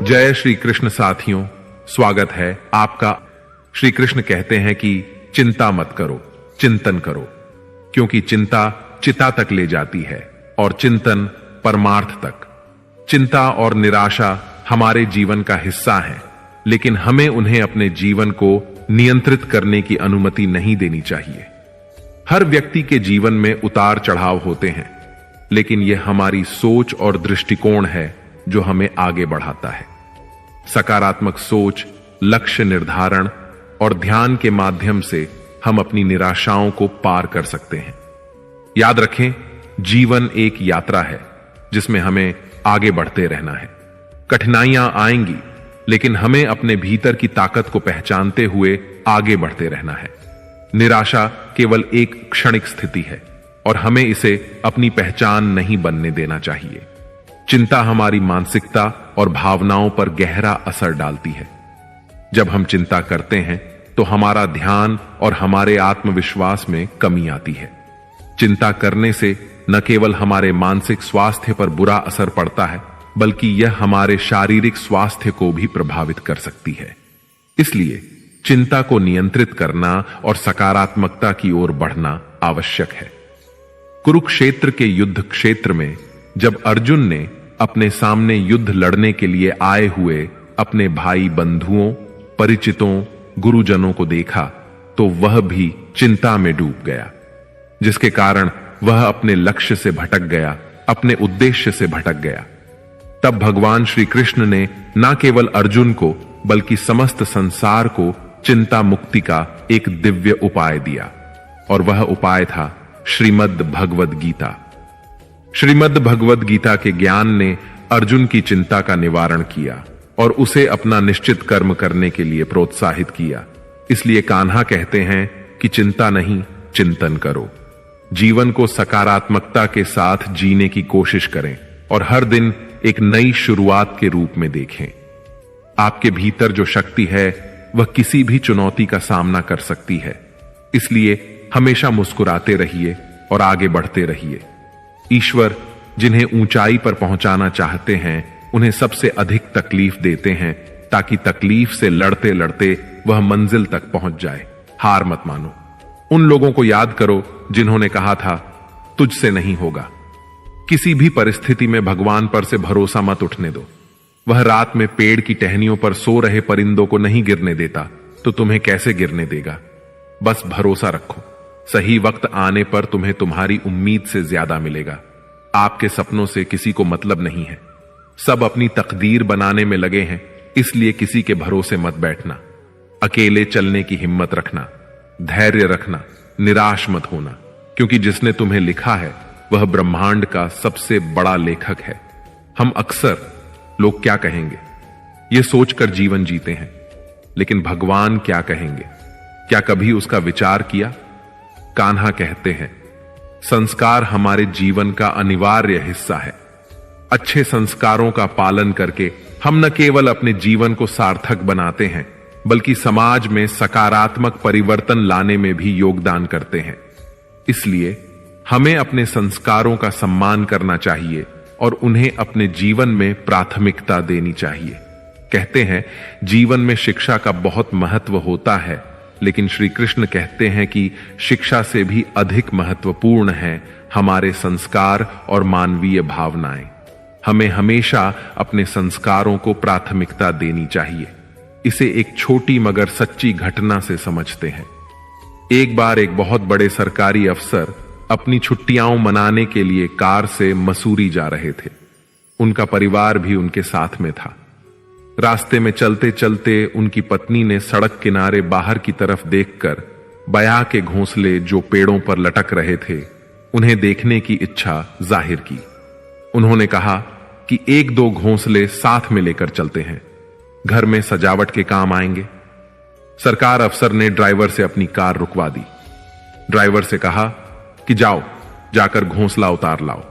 जय श्री कृष्ण साथियों, स्वागत है आपका। श्री कृष्ण कहते हैं कि चिंता मत करो, चिंतन करो, क्योंकि चिंता चिता तक ले जाती है और चिंतन परमार्थ तक। चिंता और निराशा हमारे जीवन का हिस्सा है, लेकिन हमें उन्हें अपने जीवन को नियंत्रित करने की अनुमति नहीं देनी चाहिए। हर व्यक्ति के जीवन में उतार चढ़ाव होते हैं, लेकिन यह हमारी सोच और दृष्टिकोण है जो हमें आगे बढ़ाता है। सकारात्मक सोच, लक्ष्य निर्धारण और ध्यान के माध्यम से हम अपनी निराशाओं को पार कर सकते हैं। याद रखें, जीवन एक यात्रा है जिसमें हमें आगे बढ़ते रहना है। कठिनाइयां आएंगी, लेकिन हमें अपने भीतर की ताकत को पहचानते हुए आगे बढ़ते रहना है। निराशा केवल एक क्षणिक स्थिति है और हमें इसे अपनी पहचान नहीं बनने देना चाहिए। चिंता हमारी मानसिकता और भावनाओं पर गहरा असर डालती है। जब हम चिंता करते हैं तो हमारा ध्यान और हमारे आत्मविश्वास में कमी आती है। चिंता करने से न केवल हमारे मानसिक स्वास्थ्य पर बुरा असर पड़ता है, बल्कि यह हमारे शारीरिक स्वास्थ्य को भी प्रभावित कर सकती है। इसलिए चिंता को नियंत्रित करना और सकारात्मकता की ओर बढ़ना आवश्यक है। कुरुक्षेत्र के युद्ध क्षेत्र में जब अर्जुन ने अपने सामने युद्ध लड़ने के लिए आए हुए अपने भाई बंधुओं, परिचितों, गुरुजनों को देखा तो वह भी चिंता में डूब गया, जिसके कारण वह अपने लक्ष्य से भटक गया, अपने उद्देश्य से भटक गया। तब भगवान श्री कृष्ण ने न केवल अर्जुन को बल्कि समस्त संसार को चिंता मुक्ति का एक दिव्य उपाय दिया, और वह उपाय था श्रीमद् भगवद गीता। श्रीमद् भगवद गीता के ज्ञान ने अर्जुन की चिंता का निवारण किया और उसे अपना निश्चित कर्म करने के लिए प्रोत्साहित किया। इसलिए कान्हा कहते हैं कि चिंता नहीं, चिंतन करो। जीवन को सकारात्मकता के साथ जीने की कोशिश करें और हर दिन एक नई शुरुआत के रूप में देखें। आपके भीतर जो शक्ति है वह किसी भी चुनौती का सामना कर सकती है। इसलिए हमेशा मुस्कुराते रहिए और आगे बढ़ते रहिए। ईश्वर जिन्हें ऊंचाई पर पहुंचाना चाहते हैं, उन्हें सबसे अधिक तकलीफ देते हैं, ताकि तकलीफ से लड़ते लड़ते वह मंजिल तक पहुंच जाए। हार मत मानो। उन लोगों को याद करो जिन्होंने कहा था तुझसे नहीं होगा। किसी भी परिस्थिति में भगवान पर से भरोसा मत उठने दो। वह रात में पेड़ की टहनियों पर सो रहे परिंदों को नहीं गिरने देता, तो तुम्हें कैसे गिरने देगा। बस भरोसा रखो, सही वक्त आने पर तुम्हें तुम्हारी उम्मीद से ज्यादा मिलेगा। आपके सपनों से किसी को मतलब नहीं है। सब अपनी तकदीर बनाने में लगे हैं, इसलिए किसी के भरोसे मत बैठना। अकेले चलने की हिम्मत रखना, धैर्य रखना, निराश मत होना, क्योंकि जिसने तुम्हें लिखा है वह ब्रह्मांड का सबसे बड़ा लेखक है। हम अक्सर लोग क्या कहेंगे यह सोचकर जीवन जीते हैं, लेकिन भगवान क्या कहेंगे, क्या कभी उसका विचार किया। कान्हा कहते हैं, संस्कार हमारे जीवन का अनिवार्य हिस्सा है। अच्छे संस्कारों का पालन करके हम न केवल अपने जीवन को सार्थक बनाते हैं, बल्कि समाज में सकारात्मक परिवर्तन लाने में भी योगदान करते हैं। इसलिए हमें अपने संस्कारों का सम्मान करना चाहिए और उन्हें अपने जीवन में प्राथमिकता देनी चाहिए। कहते हैं, जीवन में शिक्षा का बहुत महत्व होता है, लेकिन श्री कृष्ण कहते हैं कि शिक्षा से भी अधिक महत्वपूर्ण है हमारे संस्कार और मानवीय भावनाएं। हमें हमेशा अपने संस्कारों को प्राथमिकता देनी चाहिए। इसे एक छोटी मगर सच्ची घटना से समझते हैं। एक बार एक बहुत बड़े सरकारी अफसर अपनी छुट्टियां मनाने के लिए कार से मसूरी जा रहे थे। उनका परिवार भी उनके साथ में था। रास्ते में चलते चलते उनकी पत्नी ने सड़क किनारे बाहर की तरफ देखकर बया के घोंसले जो पेड़ों पर लटक रहे थे, उन्हें देखने की इच्छा जाहिर की। उन्होंने कहा कि एक दो घोंसले साथ में लेकर चलते हैं, घर में सजावट के काम आएंगे। सरकार अफसर ने ड्राइवर से अपनी कार रुकवा दी। ड्राइवर से कहा कि जाओ, जाकर घोंसला उतार लाओ।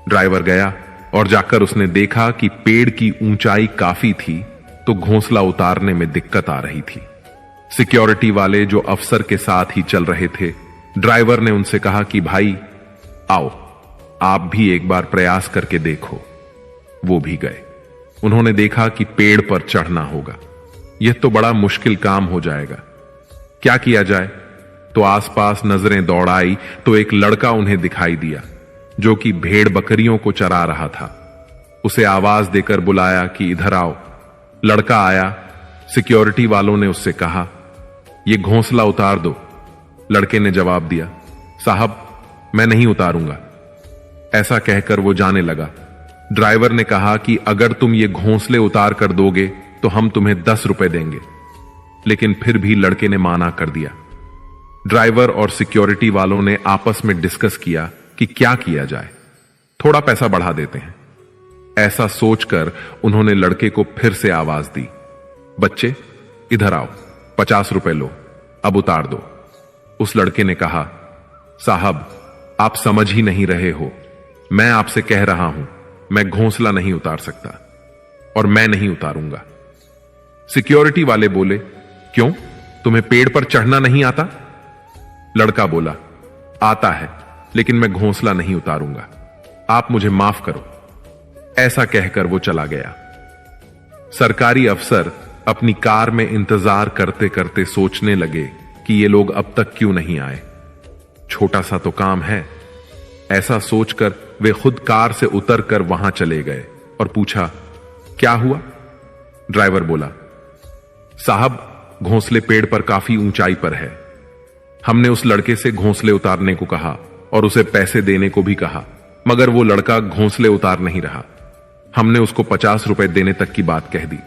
ड्राइवर गया और जाकर उसने देखा कि पेड़ की ऊंचाई काफी थी, तो घोंसला उतारने में दिक्कत आ रही थी। सिक्योरिटी वाले जो अफसर के साथ ही चल रहे थे, ड्राइवर ने उनसे कहा कि भाई आओ, आप भी एक बार प्रयास करके देखो। वो भी गए। उन्होंने देखा कि पेड़ पर चढ़ना होगा। यह तो बड़ा मुश्किल काम हो जाएगा, क्या किया जाए? तो आसपास नजरें दौड़ाई तो एक लड़का उन्हें दिखाई दिया जो कि भेड़ बकरियों को चरा रहा था। उसे आवाज देकर बुलाया कि इधर आओ। लड़का आया। सिक्योरिटी वालों ने उससे कहा, यह घोंसला उतार दो। लड़के ने जवाब दिया, साहब मैं नहीं उतारूंगा। ऐसा कहकर वो जाने लगा। ड्राइवर ने कहा कि अगर तुम ये घोंसले उतार कर दोगे तो हम तुम्हें 10 रुपए देंगे, लेकिन फिर भी लड़के ने माना कर दिया। ड्राइवर और सिक्योरिटी वालों ने आपस में डिस्कस किया कि क्या किया जाए, थोड़ा पैसा बढ़ा देते हैं। ऐसा सोचकर उन्होंने लड़के को फिर से आवाज दी, बच्चे इधर आओ, 50 रुपए लो, अब उतार दो। उस लड़के ने कहा, साहब आप समझ ही नहीं रहे हो, मैं आपसे कह रहा हूं मैं घोंसला नहीं उतार सकता और मैं नहीं उतारूंगा। सिक्योरिटी वाले बोले, क्यों, तुम्हें पेड़ पर चढ़ना नहीं आता? लड़का बोला, आता है, लेकिन मैं घोंसला नहीं उतारूंगा, आप मुझे माफ करो। ऐसा कहकर वो चला गया। सरकारी अफसर अपनी कार में इंतजार करते करते सोचने लगे कि ये लोग अब तक क्यों नहीं आए, छोटा सा तो काम है। ऐसा सोचकर वे खुद कार से उतरकर वहां चले गए और पूछा, क्या हुआ? ड्राइवर बोला, साहब घोंसले पेड़ पर काफी ऊंचाई पर है। हमने उस लड़के से घोंसले उतारने को कहा और उसे पैसे देने को भी कहा, मगर वो लड़का घोंसले उतार नहीं रहा। हमने उसको 50 रुपए देने तक की बात कह दी।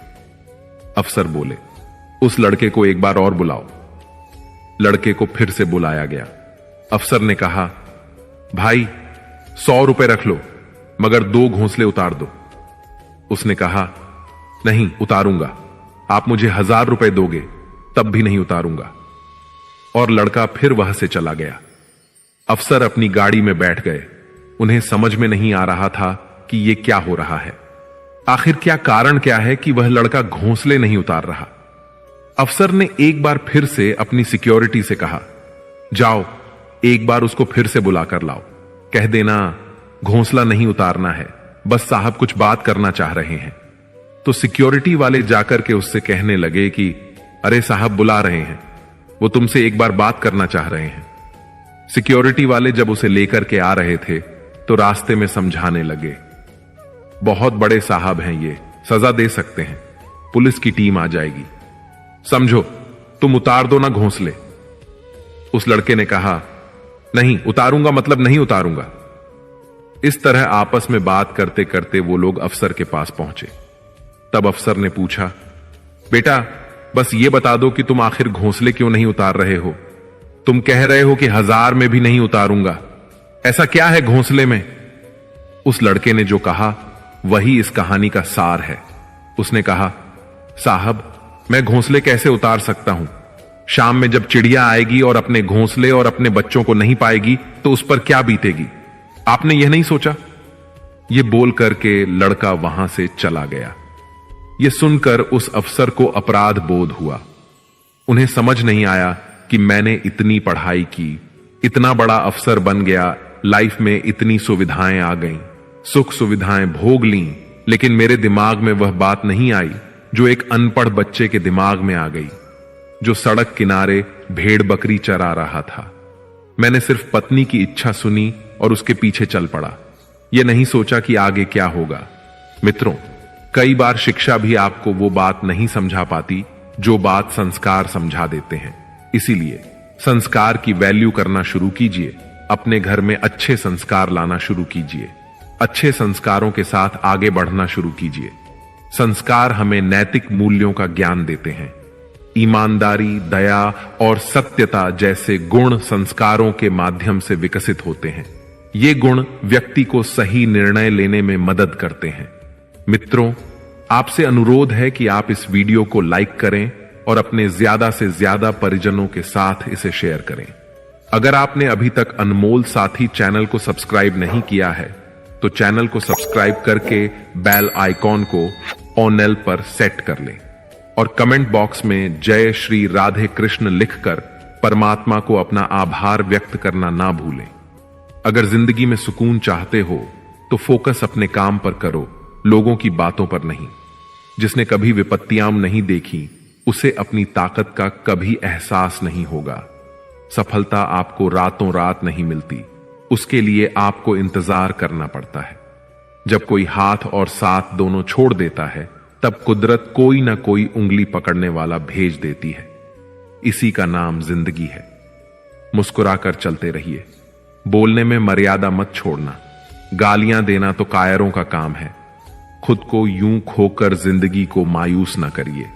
अफसर बोले, उस लड़के को एक बार और बुलाओ। लड़के को फिर से बुलाया गया। अफसर ने कहा, भाई 100 रुपए रख लो, मगर 2 घोंसले उतार दो। उसने कहा, नहीं उतारूंगा, आप मुझे 1000 रुपए दोगे तब भी नहीं उतारूंगा। और लड़का फिर वहां से चला गया। अफसर अपनी गाड़ी में बैठ गए। उन्हें समझ में नहीं आ रहा था कि यह क्या हो रहा है, आखिर क्या कारण क्या है कि वह लड़का घोंसले नहीं उतार रहा। अफसर ने एक बार फिर से अपनी सिक्योरिटी से कहा, जाओ एक बार उसको फिर से बुलाकर लाओ, कह देना घोंसला नहीं उतारना है, बस साहब कुछ बात करना चाह रहे हैं। तो सिक्योरिटी वाले जाकर के उससे कहने लगे कि अरे साहब बुला रहे हैं, वो तुमसे एक बार बात करना चाह रहे हैं। सिक्योरिटी वाले जब उसे लेकर के आ रहे थे तो रास्ते में समझाने लगे, बहुत बड़े साहब हैं ये, सजा दे सकते हैं, पुलिस की टीम आ जाएगी, समझो तुम उतार दो ना घोंसले। उस लड़के ने कहा, नहीं उतारूंगा मतलब नहीं उतारूंगा। इस तरह आपस में बात करते करते वो लोग अफसर के पास पहुंचे। तब अफसर ने पूछा, बेटा बस ये बता दो कि तुम आखिर घोंसले क्यों नहीं उतार रहे हो? तुम कह रहे हो कि 1000 में भी नहीं उतारूंगा, ऐसा क्या है घोंसले में? उस लड़के ने जो कहा वही इस कहानी का सार है। उसने कहा, साहब मैं घोंसले कैसे उतार सकता हूं? शाम में जब चिड़िया आएगी और अपने घोंसले और अपने बच्चों को नहीं पाएगी तो उस पर क्या बीतेगी, आपने यह नहीं सोचा? यह बोल करके लड़का वहां से चला गया। यह सुनकर उस अफसर को अपराध बोध हुआ। उन्हें समझ नहीं आया कि मैंने इतनी पढ़ाई की, इतना बड़ा अफसर बन गया, लाइफ में इतनी सुविधाएं आ गईं, सुख सुविधाएं भोग लीं, लेकिन मेरे दिमाग में वह बात नहीं आई जो एक अनपढ़ बच्चे के दिमाग में आ गई, जो सड़क किनारे भेड़ बकरी चरा रहा था। मैंने सिर्फ पत्नी की इच्छा सुनी और उसके पीछे चल पड़ा, यह नहीं सोचा कि आगे क्या होगा। मित्रों, कई बार शिक्षा भी आपको वो बात नहीं समझा पाती जो बात संस्कार समझा देते हैं। इसीलिए संस्कार की वैल्यू करना शुरू कीजिए, अपने घर में अच्छे संस्कार लाना शुरू कीजिए, अच्छे संस्कारों के साथ आगे बढ़ना शुरू कीजिए। संस्कार हमें नैतिक मूल्यों का ज्ञान देते हैं। ईमानदारी, दया और सत्यता जैसे गुण संस्कारों के माध्यम से विकसित होते हैं। ये गुण व्यक्ति को सही निर्णय लेने में मदद करते हैं। मित्रों, आपसे अनुरोध है कि आप इस वीडियो को लाइक करें और अपने ज्यादा से ज्यादा परिजनों के साथ इसे शेयर करें। अगर आपने अभी तक अनमोल साथी चैनल को सब्सक्राइब नहीं किया है तो चैनल को सब्सक्राइब करके बेल आइकॉन को ऑन पर सेट कर लें और कमेंट बॉक्स में जय श्री राधे कृष्ण लिखकर परमात्मा को अपना आभार व्यक्त करना ना भूलें। अगर जिंदगी में सुकून चाहते हो तो फोकस अपने काम पर करो, लोगों की बातों पर नहीं। जिसने कभी विपत्तियां नहीं देखी, उसे अपनी ताकत का कभी एहसास नहीं होगा। सफलता आपको रातों रात नहीं मिलती, उसके लिए आपको इंतजार करना पड़ता है। जब कोई हाथ और साथ दोनों छोड़ देता है, तब कुदरत कोई ना कोई उंगली पकड़ने वाला भेज देती है। इसी का नाम जिंदगी है। मुस्कुराकर चलते रहिए, बोलने में मर्यादा मत छोड़ना। गालियां देना तो कायरों का काम है। खुद को यूं खोकर जिंदगी को मायूस न करिए।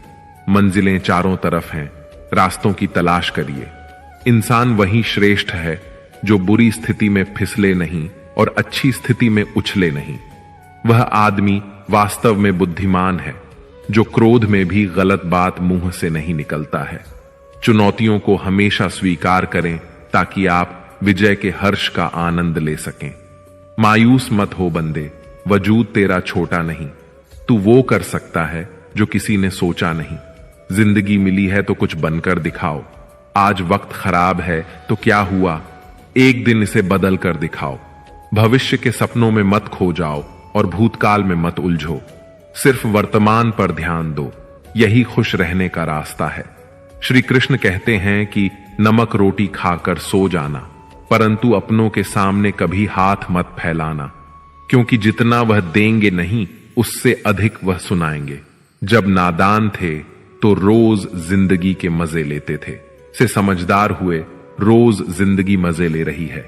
मंजिलें चारों तरफ हैं, रास्तों की तलाश करिए। इंसान वही श्रेष्ठ है जो बुरी स्थिति में फिसले नहीं और अच्छी स्थिति में उछले नहीं। वह आदमी वास्तव में बुद्धिमान है जो क्रोध में भी गलत बात मुंह से नहीं निकलता है। चुनौतियों को हमेशा स्वीकार करें ताकि आप विजय के हर्ष का आनंद ले सकें। मायूस मत हो बंदे, वजूद तेरा छोटा नहीं। तू वो कर सकता है जो किसी ने सोचा नहीं। जिंदगी मिली है तो कुछ बनकर दिखाओ। आज वक्त खराब है तो क्या हुआ, एक दिन इसे बदल कर दिखाओ। भविष्य के सपनों में मत खो जाओ और भूतकाल में मत उलझो। सिर्फ वर्तमान पर ध्यान दो, यही खुश रहने का रास्ता है। श्री कृष्ण कहते हैं कि नमक रोटी खाकर सो जाना, परंतु अपनों के सामने कभी हाथ मत फैलाना, क्योंकि जितना वह देंगे नहीं, उससे अधिक वह सुनाएंगे। जब नादान थे तो रोज जिंदगी के मजे लेते थे, से समझदार हुए रोज जिंदगी मजे ले रही है।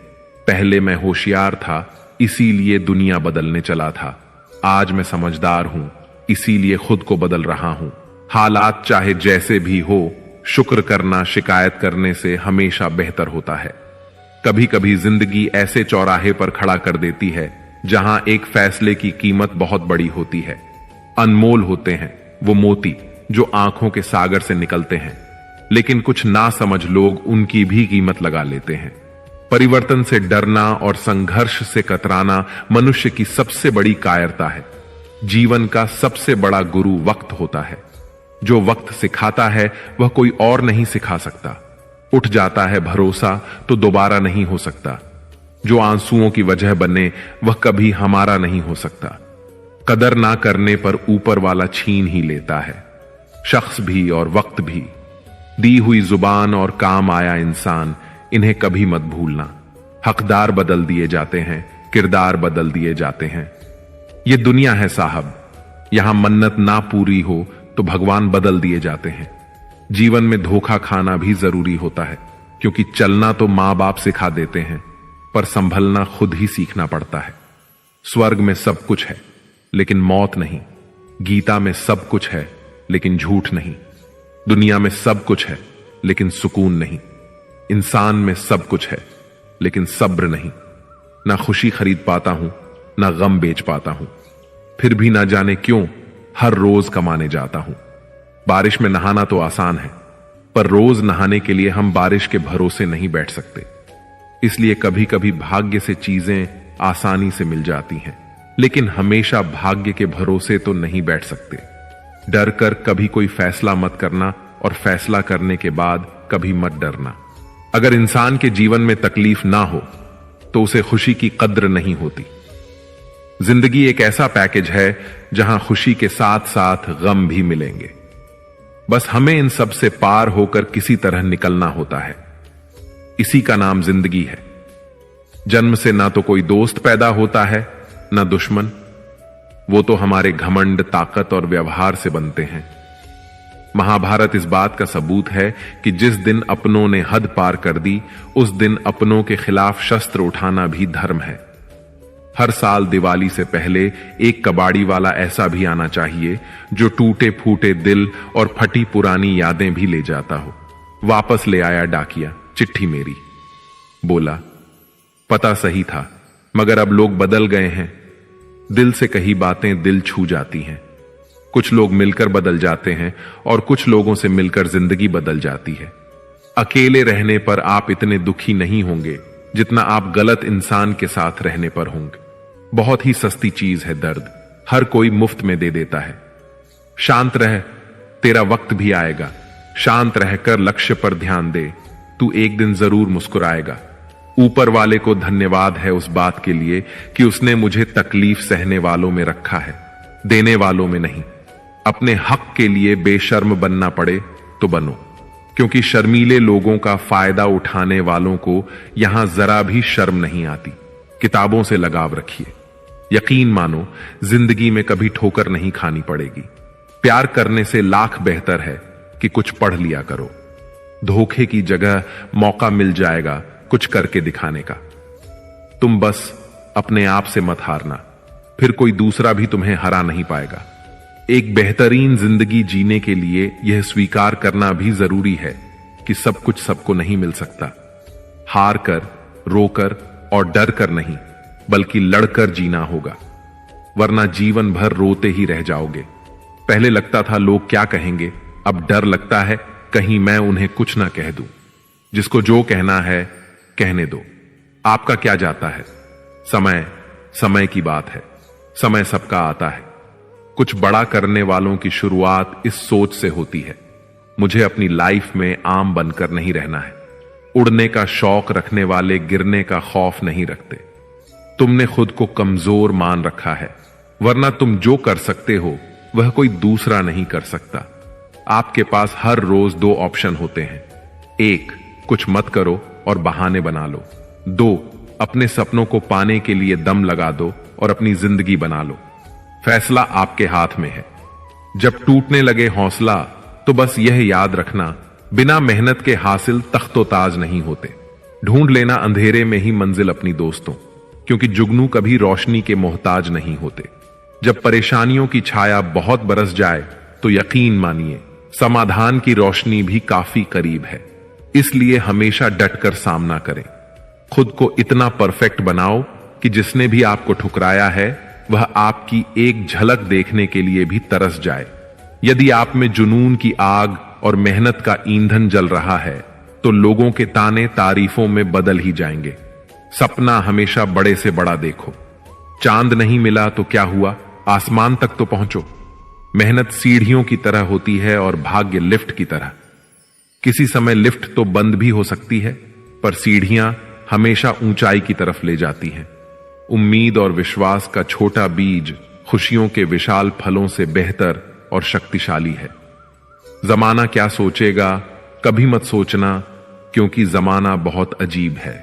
पहले मैं होशियार था, इसीलिए दुनिया बदलने चला था। आज मैं समझदार हूं, इसीलिए खुद को बदल रहा हूं। हालात चाहे जैसे भी हो, शुक्र करना शिकायत करने से हमेशा बेहतर होता है। कभी कभी जिंदगी ऐसे चौराहे पर खड़ा कर देती है जहां एक फैसले की कीमत बहुत बड़ी होती है। अनमोल होते हैं वो मोती जो आंखों के सागर से निकलते हैं, लेकिन कुछ ना समझ लोग उनकी भी कीमत लगा लेते हैं। परिवर्तन से डरना और संघर्ष से कतराना मनुष्य की सबसे बड़ी कायरता है। जीवन का सबसे बड़ा गुरु वक्त होता है। जो वक्त सिखाता है वह कोई और नहीं सिखा सकता। उठ जाता है भरोसा तो दोबारा नहीं हो सकता। जो आंसुओं की वजह बने वह कभी हमारा नहीं हो सकता। कदर ना करने पर ऊपर वाला छीन ही लेता है, शख्स भी और वक्त भी। दी हुई जुबान और काम आया इंसान, इन्हें कभी मत भूलना। हकदार बदल दिए जाते हैं, किरदार बदल दिए जाते हैं। ये दुनिया है साहब, यहां मन्नत ना पूरी हो तो भगवान बदल दिए जाते हैं। जीवन में धोखा खाना भी जरूरी होता है, क्योंकि चलना तो मां बाप सिखा देते हैं, पर संभलना खुद ही सीखना पड़ता है। स्वर्ग में सब कुछ है लेकिन मौत नहीं। गीता में सब कुछ है लेकिन झूठ नहीं। दुनिया में सब कुछ है लेकिन सुकून नहीं। इंसान में सब कुछ है लेकिन सब्र नहीं। ना खुशी खरीद पाता हूं, ना गम बेच पाता हूं, फिर भी ना जाने क्यों हर रोज कमाने जाता हूं। बारिश में नहाना तो आसान है, पर रोज नहाने के लिए हम बारिश के भरोसे नहीं बैठ सकते। इसलिए कभी कभी भाग्य से चीजें आसानी से मिल जाती हैं, लेकिन हमेशा भाग्य के भरोसे तो नहीं बैठ सकते। डर कर कभी कोई फैसला मत करना और फैसला करने के बाद कभी मत डरना। अगर इंसान के जीवन में तकलीफ ना हो तो उसे खुशी की कद्र नहीं होती। जिंदगी एक ऐसा पैकेज है जहां खुशी के साथ साथ गम भी मिलेंगे। बस हमें इन सब से पार होकर किसी तरह निकलना होता है। इसी का नाम जिंदगी है। जन्म से ना तो कोई दोस्त पैदा होता है ना दुश्मन। वो तो हमारे घमंड, ताकत और व्यवहार से बनते हैं। महाभारत इस बात का सबूत है कि जिस दिन अपनों ने हद पार कर दी, उस दिन अपनों के खिलाफ शस्त्र उठाना भी धर्म है। हर साल दिवाली से पहले एक कबाड़ी वाला ऐसा भी आना चाहिए जो टूटे फूटे दिल और फटी पुरानी यादें भी ले जाता हो। वापस ले आया डाकिया चिट्ठी मेरी। बोला, पता सही था, मगर अब लोग बदल गए हैं। दिल से कही बातें दिल छू जाती हैं। कुछ लोग मिलकर बदल जाते हैं और कुछ लोगों से मिलकर जिंदगी बदल जाती है। अकेले रहने पर आप इतने दुखी नहीं होंगे जितना आप गलत इंसान के साथ रहने पर होंगे। बहुत ही सस्ती चीज है दर्द, हर कोई मुफ्त में दे देता है। शांत रह, तेरा वक्त भी आएगा। शांत रहकर लक्ष्य पर ध्यान दे, तू एक दिन जरूर मुस्कुराएगा। ऊपर वाले को धन्यवाद है उस बात के लिए कि उसने मुझे तकलीफ सहने वालों में रखा है, देने वालों में नहीं। अपने हक के लिए बेशर्म बनना पड़े तो बनो, क्योंकि शर्मीले लोगों का फायदा उठाने वालों को यहां जरा भी शर्म नहीं आती। किताबों से लगाव रखिए। यकीन मानो, जिंदगी में कभी ठोकर नहीं खानी पड़ेगी। प्यार करने से लाख बेहतर है कि कुछ पढ़ लिया करो। धोखे की जगह मौका मिल जाएगा कुछ करके दिखाने का। तुम बस अपने आप से मत हारना, फिर कोई दूसरा भी तुम्हें हरा नहीं पाएगा। एक बेहतरीन जिंदगी जीने के लिए यह स्वीकार करना भी जरूरी है कि सब कुछ सबको नहीं मिल सकता। हार कर, रोकर और डर कर नहीं, बल्कि लड़कर जीना होगा, वरना जीवन भर रोते ही रह जाओगे। पहले लगता था लोग क्या कहेंगे, अब डर लगता है कहीं मैं उन्हें कुछ ना कह दूं। जिसको जो कहना है कहने दो, आपका क्या जाता है। समय समय की बात है, समय सबका आता है। कुछ बड़ा करने वालों की शुरुआत इस सोच से होती है, मुझे अपनी लाइफ में आम बनकर नहीं रहना है। उड़ने का शौक रखने वाले गिरने का खौफ नहीं रखते। तुमने खुद को कमजोर मान रखा है, वरना तुम जो कर सकते हो वह कोई दूसरा नहीं कर सकता। आपके पास हर रोज दो ऑप्शन होते हैं। एक, कुछ मत करो और बहाने बना लो। दो, अपने सपनों को पाने के लिए दम लगा दो और अपनी जिंदगी बना लो। फैसला आपके हाथ में है। जब टूटने लगे हौसला तो बस यह याद रखना, बिना मेहनत के हासिल तख्तो ताज नहीं होते। ढूंढ लेना अंधेरे में ही मंजिल अपनी दोस्तों, क्योंकि जुगनू कभी रोशनी के मोहताज नहीं होते। जब परेशानियों की छाया बहुत बरस जाए तो यकीन मानिए समाधान की रोशनी भी काफी करीब है। इसलिए हमेशा डटकर सामना करें। खुद को इतना परफेक्ट बनाओ कि जिसने भी आपको ठुकराया है वह आपकी एक झलक देखने के लिए भी तरस जाए। यदि आप में जुनून की आग और मेहनत का ईंधन जल रहा है तो लोगों के ताने तारीफों में बदल ही जाएंगे। सपना हमेशा बड़े से बड़ा देखो। चांद नहीं मिला तो क्या हुआ, आसमान तक तो पहुंचो। मेहनत सीढ़ियों की तरह होती है और भाग्य लिफ्ट की तरह। किसी समय लिफ्ट तो बंद भी हो सकती है, पर सीढ़ियां हमेशा ऊंचाई की तरफ ले जाती हैं। उम्मीद और विश्वास का छोटा बीज खुशियों के विशाल फलों से बेहतर और शक्तिशाली है। जमाना क्या सोचेगा कभी मत सोचना, क्योंकि जमाना बहुत अजीब है।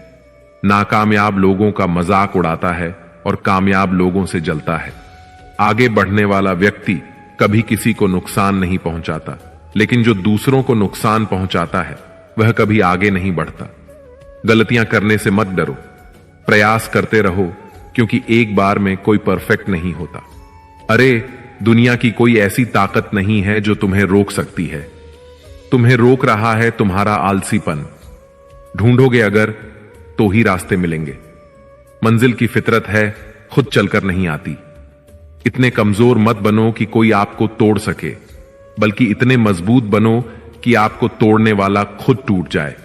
नाकामयाब लोगों का मजाक उड़ाता है और कामयाब लोगों से जलता है। आगे बढ़ने वाला व्यक्ति कभी किसी को नुकसान नहीं पहुंचाता, लेकिन जो दूसरों को नुकसान पहुंचाता है वह कभी आगे नहीं बढ़ता। गलतियां करने से मत डरो, प्रयास करते रहो, क्योंकि एक बार में कोई परफेक्ट नहीं होता। अरे, दुनिया की कोई ऐसी ताकत नहीं है जो तुम्हें रोक सकती है। तुम्हें रोक रहा है तुम्हारा आलसीपन। ढूंढोगे अगर तो ही रास्ते मिलेंगे। मंजिल की फितरत है, खुद चलकर नहीं आती। इतने कमजोर मत बनो कि कोई आपको तोड़ सके, बल्कि इतने मजबूत बनो कि आपको तोड़ने वाला खुद टूट जाए।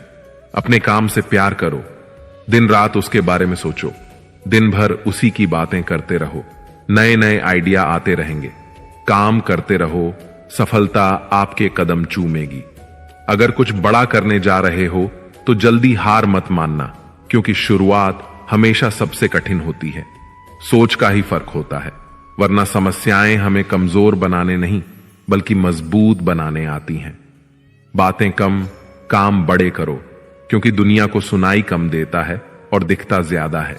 अपने काम से प्यार करो, दिन रात उसके बारे में सोचो, दिन भर उसी की बातें करते रहो। नए नए आइडिया आते रहेंगे। काम करते रहो, सफलता आपके कदम चूमेगी। अगर कुछ बड़ा करने जा रहे हो तो जल्दी हार मत मानना, क्योंकि शुरुआत हमेशा सबसे कठिन होती है। सोच का ही फर्क होता है, वरना समस्याएं हमें कमजोर बनाने नहीं बल्कि मजबूत बनाने आती हैं। बातें कम, काम बड़े करो, क्योंकि दुनिया को सुनाई कम देता है और दिखता ज्यादा है।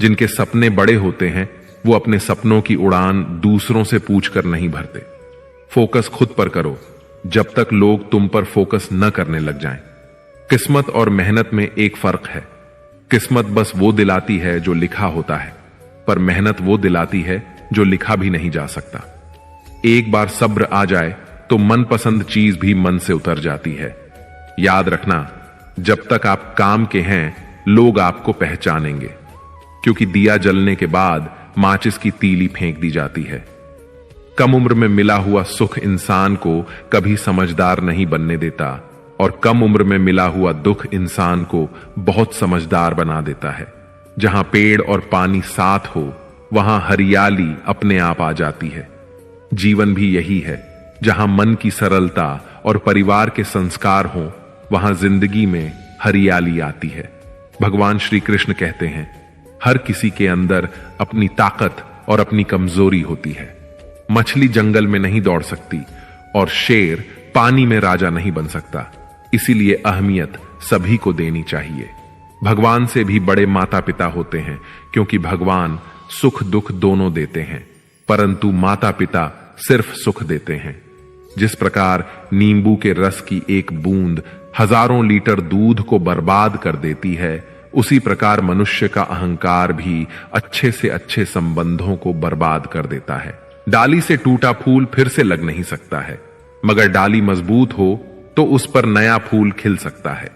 जिनके सपने बड़े होते हैं वो अपने सपनों की उड़ान दूसरों से पूछकर नहीं भरते। फोकस खुद पर करो जब तक लोग तुम पर फोकस न करने लग जाएं। किस्मत और मेहनत में एक फर्क है। किस्मत बस वो दिलाती है जो लिखा होता है, पर मेहनत वो दिलाती है जो लिखा भी नहीं जा सकता। एक बार सब्र आ जाए तो मनपसंद चीज भी मन से उतर जाती है। याद रखना, जब तक आप काम के हैं लोग आपको पहचानेंगे, क्योंकि दिया जलने के बाद माचिस की तीली फेंक दी जाती है। कम उम्र में मिला हुआ सुख इंसान को कभी समझदार नहीं बनने देता, और कम उम्र में मिला हुआ दुख इंसान को बहुत समझदार बना देता है। जहां पेड़ और पानी साथ हो वहां हरियाली अपने आप आ जाती है। जीवन भी यही है, जहां मन की सरलता और परिवार के संस्कार हो वहां जिंदगी में हरियाली आती है। भगवान श्री कृष्ण कहते हैं, हर किसी के अंदर अपनी ताकत और अपनी कमजोरी होती है। मछली जंगल में नहीं दौड़ सकती और शेर पानी में राजा नहीं बन सकता। इसीलिए अहमियत सभी को देनी चाहिए। भगवान से भी बड़े माता पिता होते हैं, क्योंकि भगवान सुख दुख दोनों देते हैं, परंतु माता पिता सिर्फ सुख देते हैं। जिस प्रकार नींबू के रस की एक बूंद हजारों लीटर दूध को बर्बाद कर देती है, उसी प्रकार मनुष्य का अहंकार भी अच्छे से अच्छे संबंधों को बर्बाद कर देता है। डाली से टूटा फूल फिर से लग नहीं सकता है, मगर डाली मजबूत हो तो उस पर नया फूल खिल सकता है।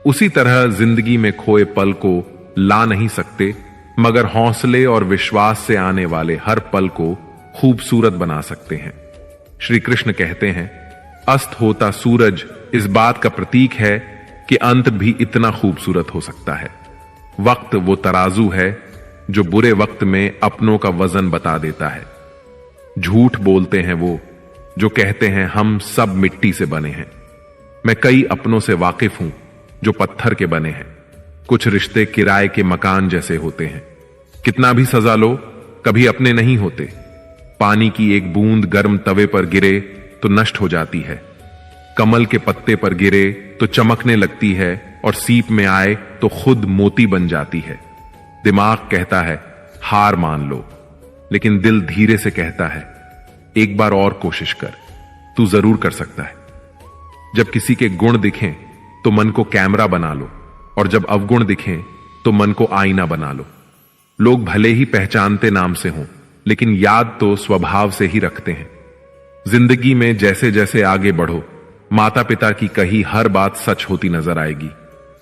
उसी तरह जिंदगी में खोए पल को ला नहीं सकते, मगर हौसले और विश्वास से आने वाले हर पल को खूबसूरत बना सकते हैं। श्री कृष्ण कहते हैं, अस्त होता सूरज इस बात का प्रतीक है कि अंत भी इतना खूबसूरत हो सकता है। वक्त वो तराजू है जो बुरे वक्त में अपनों का वजन बता देता है। झूठ बोलते हैं वो जो कहते हैं हम सब मिट्टी से बने हैं। मैं कई अपनों से वाकिफ हूं जो पत्थर के बने हैं। कुछ रिश्ते किराए के मकान जैसे होते हैं, कितना भी सजा लो कभी अपने नहीं होते। पानी की एक बूंद गर्म तवे पर गिरे तो नष्ट हो जाती है, कमल के पत्ते पर गिरे तो चमकने लगती है और सीप में आए तो खुद मोती बन जाती है। दिमाग कहता है हार मान लो, लेकिन दिल धीरे से कहता है एक बार और कोशिश कर, तू जरूर कर सकता है। जब किसी के गुण दिखें तो मन को कैमरा बना लो, और जब अवगुण दिखें तो मन को आईना बना लो। लोग भले ही पहचानते नाम से हों, लेकिन याद तो स्वभाव से ही रखते हैं। जिंदगी में जैसे जैसे आगे बढ़ो, माता पिता की कही हर बात सच होती नजर आएगी।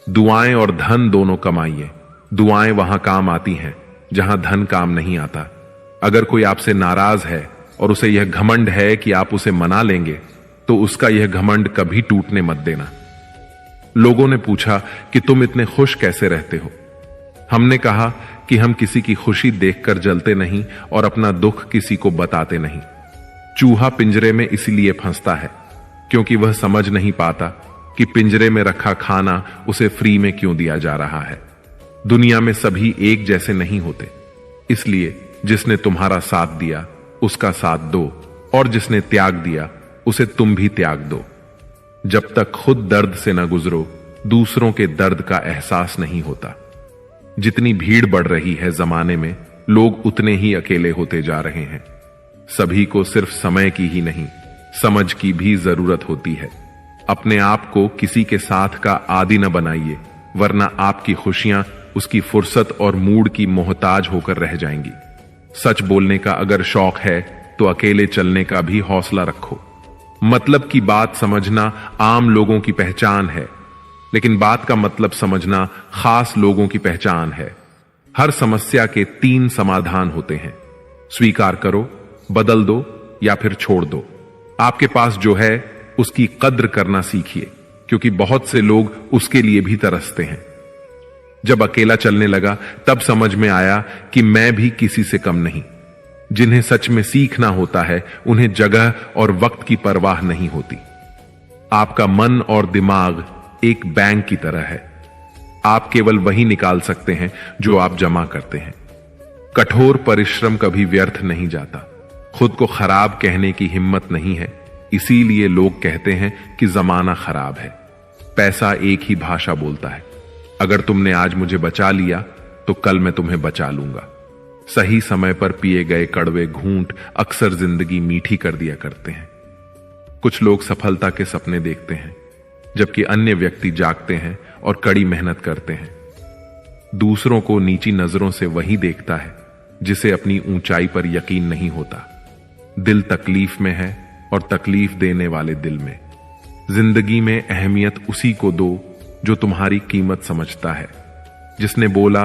दुआएं और धन दोनों कमाइए। दुआएं वहां काम आती हैं जहां धन काम नहीं आता। अगर कोई आपसे नाराज है और उसे यह घमंड है कि आप उसे मना लेंगे, तो उसका यह घमंड कभी टूटने मत देना। लोगों ने पूछा कि तुम इतने खुश कैसे रहते हो। हमने कहा कि हम किसी की खुशी देखकर जलते नहीं और अपना दुख किसी को बताते नहीं। चूहा पिंजरे में इसलिए फंसता है क्योंकि वह समझ नहीं पाता कि पिंजरे में रखा खाना उसे फ्री में क्यों दिया जा रहा है। दुनिया में सभी एक जैसे नहीं होते, इसलिए जिसने तुम्हारा साथ दिया उसका साथ दो, और जिसने त्याग दिया उसे तुम भी त्याग दो। जब तक खुद दर्द से न गुजरो, दूसरों के दर्द का एहसास नहीं होता। जितनी भीड़ बढ़ रही है जमाने में, लोग उतने ही अकेले होते जा रहे हैं। सभी को सिर्फ समय की ही नहीं, समझ की भी जरूरत होती है। अपने आप को किसी के साथ का आदी न बनाइए, वरना आपकी खुशियां उसकी फुर्सत और मूड की मोहताज होकर रह जाएंगी। सच बोलने का अगर शौक है तो अकेले चलने का भी हौसला रखो। मतलब की बात समझना आम लोगों की पहचान है, लेकिन बात का मतलब समझना खास लोगों की पहचान है। हर समस्या के 3 समाधान होते हैं, स्वीकार करो, बदल दो या फिर छोड़ दो। आपके पास जो है उसकी कद्र करना सीखिए, क्योंकि बहुत से लोग उसके लिए भी तरसते हैं। जब अकेला चलने लगा तब समझ में आया कि मैं भी किसी से कम नहीं। जिन्हें सच में सीखना होता है उन्हें जगह और वक्त की परवाह नहीं होती। आपका मन और दिमाग एक बैंक की तरह है। आप केवल वही निकाल सकते हैं जो आप जमा करते हैं। कठोर परिश्रम कभी व्यर्थ नहीं जाता। खुद को खराब कहने की हिम्मत नहीं है, इसीलिए लोग कहते हैं कि जमाना खराब है। पैसा एक ही भाषा बोलता है। अगर तुमने आज मुझे बचा लिया तो कल मैं तुम्हें बचा लूंगा। सही समय पर पिए गए कड़वे घूंट अक्सर जिंदगी मीठी कर दिया करते हैं। कुछ लोग सफलता के सपने देखते हैं, जबकि अन्य व्यक्ति जागते हैं और कड़ी मेहनत करते हैं। दूसरों को नीची नजरों से वही देखता है जिसे अपनी ऊंचाई पर यकीन नहीं होता। दिल तकलीफ में है और तकलीफ देने वाले दिल में। जिंदगी में अहमियत उसी को दो जो तुम्हारी कीमत समझता है। जिसने बोला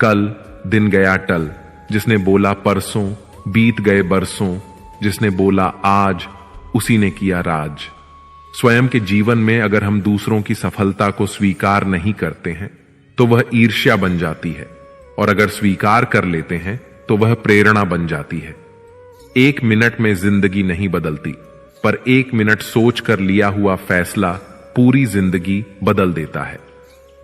कल दिन गया टल, जिसने बोला परसों बीत गए बरसों, जिसने बोला आज उसी ने किया राज। स्वयं के जीवन में अगर हम दूसरों की सफलता को स्वीकार नहीं करते हैं तो वह ईर्ष्या बन जाती है, और अगर स्वीकार कर लेते हैं तो वह प्रेरणा बन जाती है। 1 मिनट में जिंदगी नहीं बदलती, पर 1 मिनट सोच कर लिया हुआ फैसला पूरी जिंदगी बदल देता है।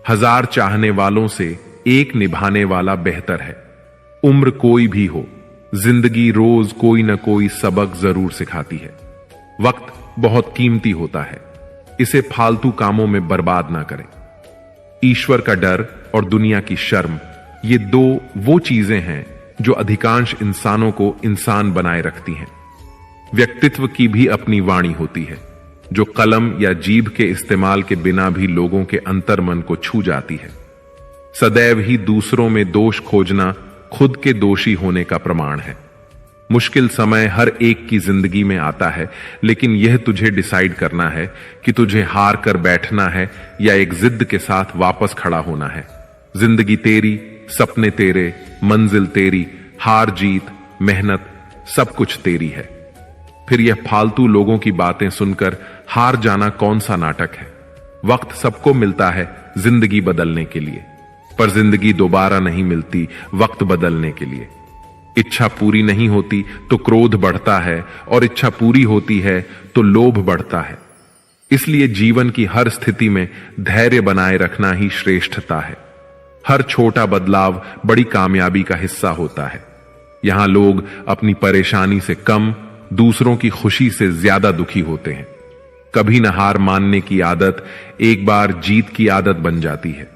1000 चाहने वालों से 1 निभाने वाला बेहतर है। उम्र कोई भी हो, जिंदगी रोज कोई ना कोई सबक जरूर सिखाती है। वक्त बहुत कीमती होता है, इसे फालतू कामों में बर्बाद ना करें। ईश्वर का डर और दुनिया की शर्म, ये दो वो चीजें हैं जो अधिकांश इंसानों को इंसान बनाए रखती हैं। व्यक्तित्व की भी अपनी वाणी होती है, जो कलम या जीभ के इस्तेमाल के बिना भी लोगों के अंतर्मन को छू जाती है। सदैव ही दूसरों में दोष खोजना खुद के दोषी होने का प्रमाण है। मुश्किल समय हर एक की जिंदगी में आता है, लेकिन यह तुझे डिसाइड करना है कि तुझे हार कर बैठना है या एक जिद के साथ वापस खड़ा होना है। जिंदगी तेरी, सपने तेरे, मंजिल तेरी, हार जीत, मेहनत, सब कुछ तेरी है। फिर यह फालतू लोगों की बातें सुनकर हार जाना कौन सा नाटक है। वक्त सबको मिलता है जिंदगी बदलने के लिए, पर जिंदगी दोबारा नहीं मिलती वक्त बदलने के लिए। इच्छा पूरी नहीं होती तो क्रोध बढ़ता है, और इच्छा पूरी होती है तो लोभ बढ़ता है। इसलिए जीवन की हर स्थिति में धैर्य बनाए रखना ही श्रेष्ठता है। हर छोटा बदलाव बड़ी कामयाबी का हिस्सा होता है। यहां लोग अपनी परेशानी से कम, दूसरों की खुशी से ज्यादा दुखी होते हैं। कभी न हार मानने की आदत एक बार जीत की आदत बन जाती है।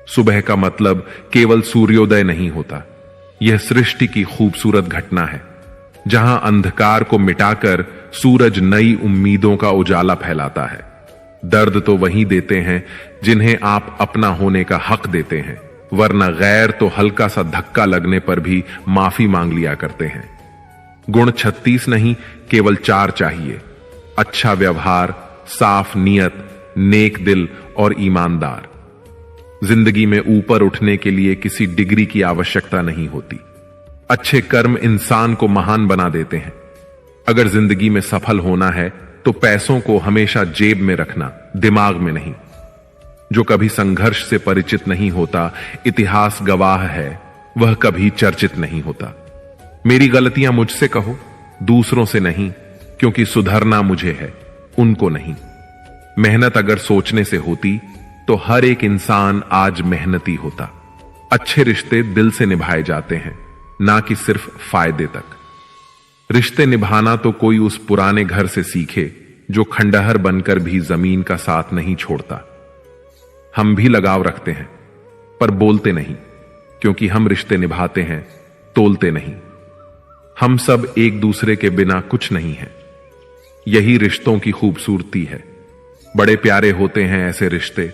सुबह का मतलब केवल सूर्योदय नहीं होता, यह सृष्टि की खूबसूरत घटना है, जहां अंधकार को मिटाकर सूरज नई उम्मीदों का उजाला फैलाता है। दर्द तो वही देते हैं जिन्हें आप अपना होने का हक देते हैं, वरना गैर तो हल्का सा धक्का लगने पर भी माफी मांग लिया करते हैं। गुण 36 नहीं, केवल 4 चाहिए: अच्छा व्यवहार, साफ नीयत, नेक दिल और ईमानदार। जिंदगी में ऊपर उठने के लिए किसी डिग्री की आवश्यकता नहीं होती। अच्छे कर्म इंसान को महान बना देते हैं। अगर जिंदगी में सफल होना है तो पैसों को हमेशा जेब में रखना, दिमाग में नहीं। जो कभी संघर्ष से परिचित नहीं होता, इतिहास गवाह है, वह कभी चर्चित नहीं होता। मेरी गलतियां मुझसे कहो, दूसरों से नहीं, क्योंकि सुधरना मुझे है, उनको नहीं। मेहनत अगर सोचने से होती तो हर एक इंसान आज मेहनती होता। अच्छे रिश्ते दिल से निभाए जाते हैं, ना कि सिर्फ फायदे तक। रिश्ते निभाना तो कोई उस पुराने घर से सीखे जो खंडहर बनकर भी जमीन का साथ नहीं छोड़ता। हम भी लगाव रखते हैं, पर बोलते नहीं, क्योंकि हम रिश्ते निभाते हैं, तोलते नहीं। हम सब एक दूसरे के बिना कुछ नहीं है। यही रिश्तों की खूबसूरती है। बड़े प्यारे होते हैं ऐसे रिश्ते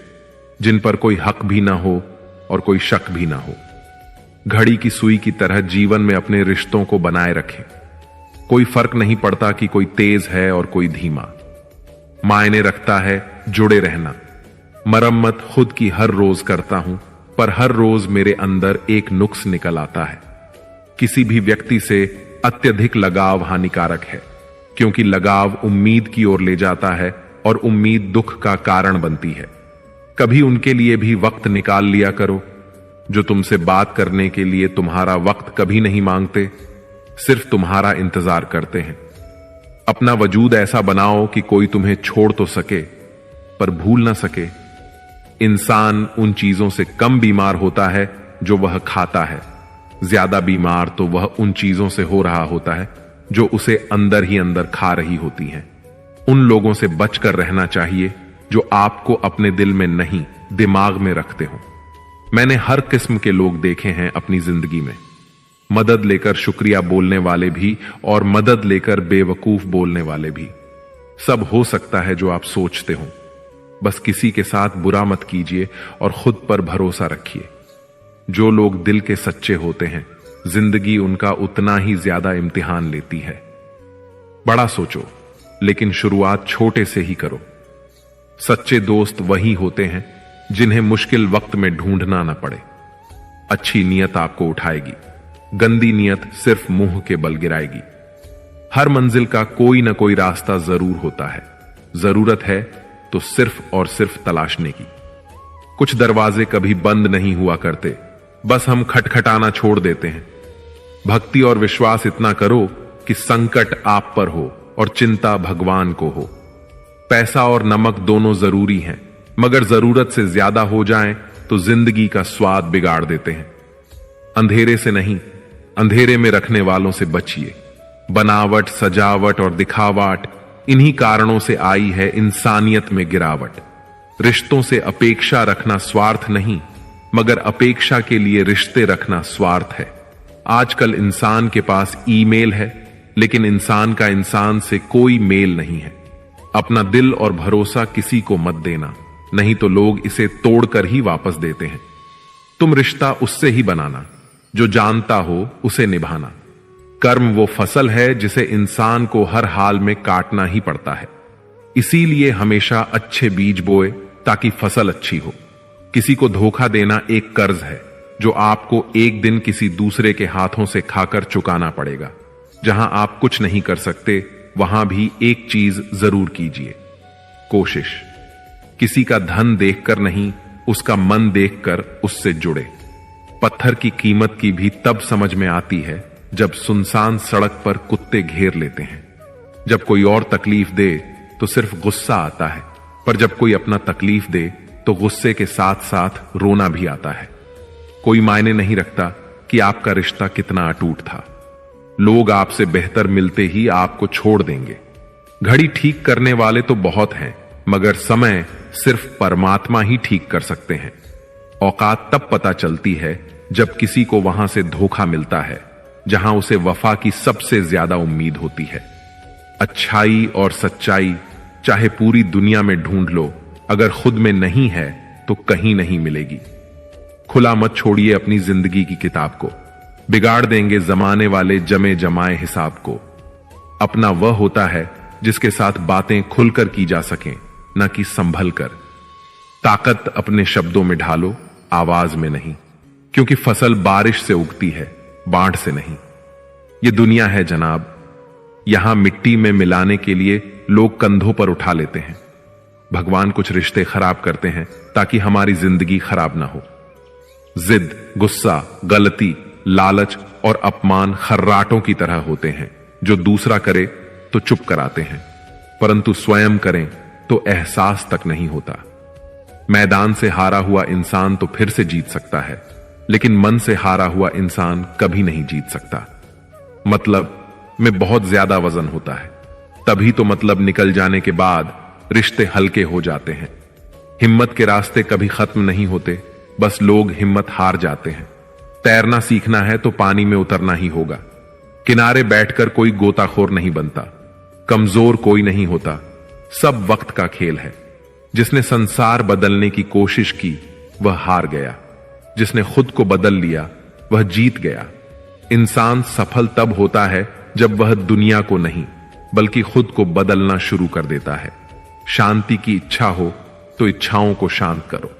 जिन पर कोई हक भी ना हो और कोई शक भी ना हो। घड़ी की सुई की तरह जीवन में अपने रिश्तों को बनाए रखें। कोई फर्क नहीं पड़ता कि कोई तेज है और कोई धीमा। मायने रखता है जुड़े रहना। मरम्मत खुद की हर रोज करता हूं, पर हर रोज मेरे अंदर एक नुक्स निकल आता है। किसी भी व्यक्ति से अत्यधिक लगाव हानिकारक है, क्योंकि लगाव उम्मीद की ओर ले जाता है और उम्मीद दुख का कारण बनती है। कभी उनके लिए भी वक्त निकाल लिया करो जो तुमसे बात करने के लिए तुम्हारा वक्त कभी नहीं मांगते, सिर्फ तुम्हारा इंतजार करते हैं। अपना वजूद ऐसा बनाओ कि कोई तुम्हें छोड़ तो सके पर भूल ना सके। इंसान उन चीजों से कम बीमार होता है जो वह खाता है, ज्यादा बीमार तो वह उन चीजों से हो रहा होता है जो उसे अंदर ही अंदर खा रही होती हैं। उन लोगों से बचकर रहना चाहिए जो आपको अपने दिल में नहीं, दिमाग में रखते हो। मैंने हर किस्म के लोग देखे हैं अपनी जिंदगी में। मदद लेकर शुक्रिया बोलने वाले भी और मदद लेकर बेवकूफ बोलने वाले भी। सब हो सकता है जो आप सोचते हो। बस किसी के साथ बुरा मत कीजिए और खुद पर भरोसा रखिए। जो लोग दिल के सच्चे होते हैं, जिंदगी उनका उतना ही ज्यादा इम्तिहान लेती है। बड़ा सोचो, लेकिन शुरुआत छोटे से ही करो। सच्चे दोस्त वही होते हैं जिन्हें मुश्किल वक्त में ढूंढना ना पड़े। अच्छी नीयत आपको उठाएगी, गंदी नीयत सिर्फ मुंह के बल गिराएगी। हर मंजिल का कोई ना कोई रास्ता जरूर होता है। जरूरत है तो सिर्फ और सिर्फ तलाशने की। कुछ दरवाजे कभी बंद नहीं हुआ करते, बस हम खटखटाना छोड़ देते हैं। भक्ति और विश्वास इतना करो कि संकट आप पर हो और चिंता भगवान को हो। पैसा और नमक दोनों जरूरी हैं, मगर जरूरत से ज्यादा हो जाएं तो जिंदगी का स्वाद बिगाड़ देते हैं। अंधेरे से नहीं, अंधेरे में रखने वालों से बचिए। बनावट, सजावट और दिखावट, इन्हीं कारणों से आई है इंसानियत में गिरावट। रिश्तों से अपेक्षा रखना स्वार्थ नहीं, मगर अपेक्षा के लिए रिश्ते रखना स्वार्थ है। आजकल इंसान के पास ईमेल है, लेकिन इंसान का इंसान से कोई मेल नहीं है। अपना दिल और भरोसा किसी को मत देना, नहीं तो लोग इसे तोड़कर ही वापस देते हैं। तुम रिश्ता उससे ही बनाना जो जानता हो उसे निभाना। कर्म वो फसल है जिसे इंसान को हर हाल में काटना ही पड़ता है। इसीलिए हमेशा अच्छे बीज बोए ताकि फसल अच्छी हो। किसी को धोखा देना एक कर्ज है जो आपको एक दिन किसी दूसरे के हाथों से खाकर चुकाना पड़ेगा। जहां आप कुछ नहीं कर सकते, वहां भी एक चीज जरूर कीजिए, कोशिश। किसी का धन देखकर नहीं, उसका मन देखकर उससे जुड़े। पत्थर की कीमत की भी तब समझ में आती है जब सुनसान सड़क पर कुत्ते घेर लेते हैं। जब कोई और तकलीफ दे तो सिर्फ गुस्सा आता है, पर जब कोई अपना तकलीफ दे तो गुस्से के साथ साथ रोना भी आता है। कोई मायने नहीं रखता कि आपका रिश्ता कितना अटूट था। लोग आपसे बेहतर मिलते ही आपको छोड़ देंगे। घड़ी ठीक करने वाले तो बहुत हैं, मगर समय सिर्फ परमात्मा ही ठीक कर सकते हैं। औकात तब पता चलती है जब किसी को वहां से धोखा मिलता है जहां उसे वफा की सबसे ज्यादा उम्मीद होती है। अच्छाई और सच्चाई चाहे पूरी दुनिया में ढूंढ लो, अगर खुद में नहीं है तो कहीं नहीं मिलेगी। खुला मत छोड़िए अपनी जिंदगी की किताब को, बिगाड़ देंगे जमाने वाले जमे जमाए हिसाब को। अपना वह होता है जिसके साथ बातें खुलकर की जा सकें, न कि संभल कर। ताकत अपने शब्दों में ढालो, आवाज में नहीं, क्योंकि फसल बारिश से उगती है, बाढ़ से नहीं। यह दुनिया है जनाब, यहां मिट्टी में मिलाने के लिए लोग कंधों पर उठा लेते हैं। भगवान कुछ रिश्ते खराब करते हैं ताकि हमारी जिंदगी खराब ना हो। जिद, गुस्सा, गलती, लालच और अपमान खर्राटों की तरह होते हैं जो दूसरा करे तो चुप कराते हैं, परंतु स्वयं करें तो एहसास तक नहीं होता। मैदान से हारा हुआ इंसान तो फिर से जीत सकता है, लेकिन मन से हारा हुआ इंसान कभी नहीं जीत सकता। मतलब में बहुत ज्यादा वजन होता है, तभी तो मतलब निकल जाने के बाद रिश्ते हल्के हो जाते हैं। हिम्मत के रास्ते कभी खत्म नहीं होते, बस लोग हिम्मत हार जाते हैं। तैरना सीखना है तो पानी में उतरना ही होगा। किनारे बैठकर कोई गोताखोर नहीं बनता, कमजोर कोई नहीं होता, सब वक्त का खेल है। जिसने संसार बदलने की कोशिश की वह हार गया, जिसने खुद को बदल लिया वह जीत गया। इंसान सफल तब होता है जब वह दुनिया को नहीं बल्कि खुद को बदलना शुरू कर देता है। शांति की इच्छा हो तो इच्छाओं को शांत करो।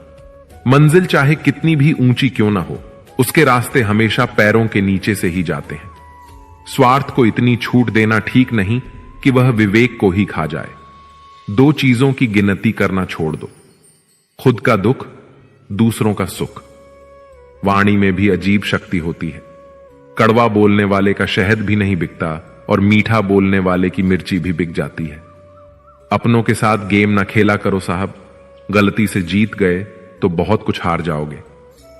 मंजिल चाहे कितनी भी ऊंची क्यों ना हो, उसके रास्ते हमेशा पैरों के नीचे से ही जाते हैं। स्वार्थ को इतनी छूट देना ठीक नहीं कि वह विवेक को ही खा जाए। दो चीजों की गिनती करना छोड़ दो, खुद का दुख, दूसरों का सुख। वाणी में भी अजीब शक्ति होती है। कड़वा बोलने वाले का शहद भी नहीं बिकता और मीठा बोलने वाले की मिर्ची भी बिक जाती है। अपनों के साथ गेम ना खेला करो साहब, गलती से जीत गए तो बहुत कुछ हार जाओगे।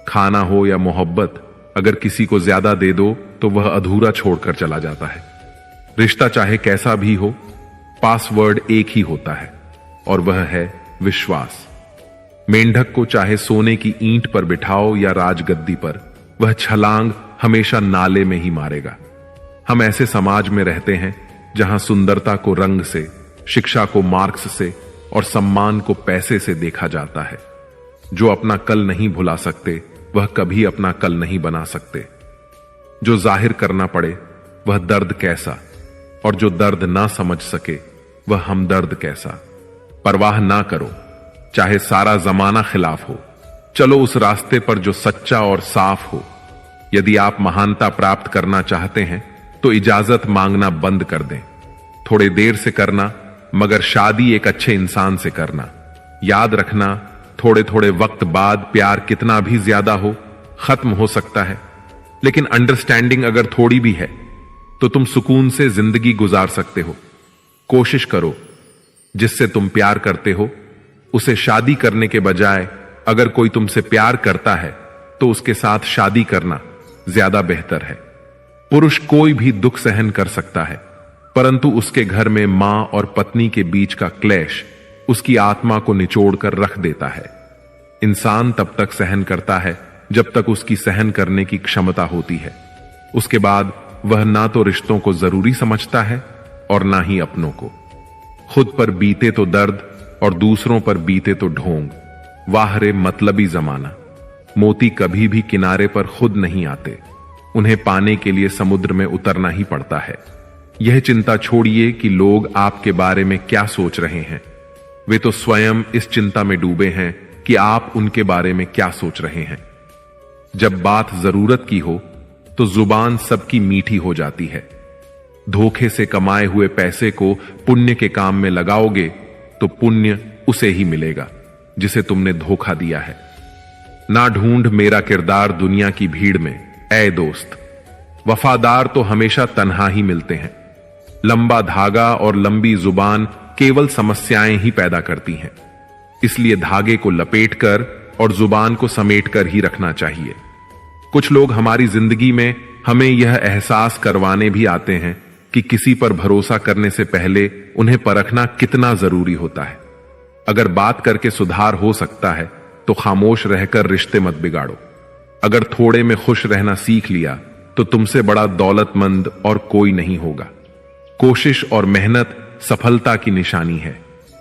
खाना हो या मोहब्बत, अगर किसी को ज्यादा दे दो तो वह अधूरा छोड़कर चला जाता है। रिश्ता चाहे कैसा भी हो, पासवर्ड एक ही होता है और वह है विश्वास। मेंढक को चाहे सोने की ईंट पर बिठाओ या राजगद्दी पर, वह छलांग हमेशा नाले में ही मारेगा। हम ऐसे समाज में रहते हैं जहां सुंदरता को रंग से, शिक्षा को मार्क्स से और सम्मान को पैसे से देखा जाता है। जो अपना कल नहीं भुला सकते वह कभी अपना कल नहीं बना सकते। जो जाहिर करना पड़े वह दर्द कैसा, और जो दर्द ना समझ सके वह हमदर्द कैसा। परवाह ना करो, चाहे सारा जमाना खिलाफ हो, चलो उस रास्ते पर जो सच्चा और साफ हो। यदि आप महानता प्राप्त करना चाहते हैं तो इजाजत मांगना बंद कर दें। थोड़े देर से करना, मगर शादी एक अच्छे इंसान से करना। याद रखना, थोड़े थोड़े वक्त बाद प्यार कितना भी ज्यादा हो खत्म हो सकता है, लेकिन अंडरस्टैंडिंग अगर थोड़ी भी है तो तुम सुकून से जिंदगी गुजार सकते हो। कोशिश करो जिससे तुम प्यार करते हो उसे शादी करने के बजाय अगर कोई तुमसे प्यार करता है तो उसके साथ शादी करना ज्यादा बेहतर है। पुरुष कोई भी दुख सहन कर सकता है, परंतु उसके घर में मां और पत्नी के बीच का क्लेश उसकी आत्मा को निचोड़कर रख देता है। इंसान तब तक सहन करता है जब तक उसकी सहन करने की क्षमता होती है। उसके बाद वह ना तो रिश्तों को जरूरी समझता है और ना ही अपनों को। खुद पर बीते तो दर्द और दूसरों पर बीते तो ढोंग। वाह रे मतलबी जमाना। मोती कभी भी किनारे पर खुद नहीं आते, उन्हें पाने के लिए समुद्र में उतरना ही पड़ता है। यह चिंता छोड़िए कि लोग आपके बारे में क्या सोच रहे हैं। वे तो स्वयं इस चिंता में डूबे हैं कि आप उनके बारे में क्या सोच रहे हैं। जब बात जरूरत की हो तो जुबान सबकी मीठी हो जाती है। धोखे से कमाए हुए पैसे को पुण्य के काम में लगाओगे तो पुण्य उसे ही मिलेगा जिसे तुमने धोखा दिया है। ना ढूंढ मेरा किरदार दुनिया की भीड़ में, ऐ दोस्त। वफादार तो हमेशा तन्हा ही मिलते हैं। लंबा धागा और लंबी जुबान केवल समस्याएं ही पैदा करती हैं। इसलिए धागे को लपेटकर और जुबान को समेटकर ही रखना चाहिए। कुछ लोग हमारी जिंदगी में हमें यह एहसास करवाने भी आते हैं कि किसी पर भरोसा करने से पहले उन्हें परखना कितना जरूरी होता है। अगर बात करके सुधार हो सकता है तो खामोश रहकर रिश्ते मत बिगाड़ो। अगर थोड़े में खुश रहना सीख लिया तो तुमसे बड़ा दौलतमंद और कोई नहीं होगा। कोशिश और मेहनत सफलता की निशानी है।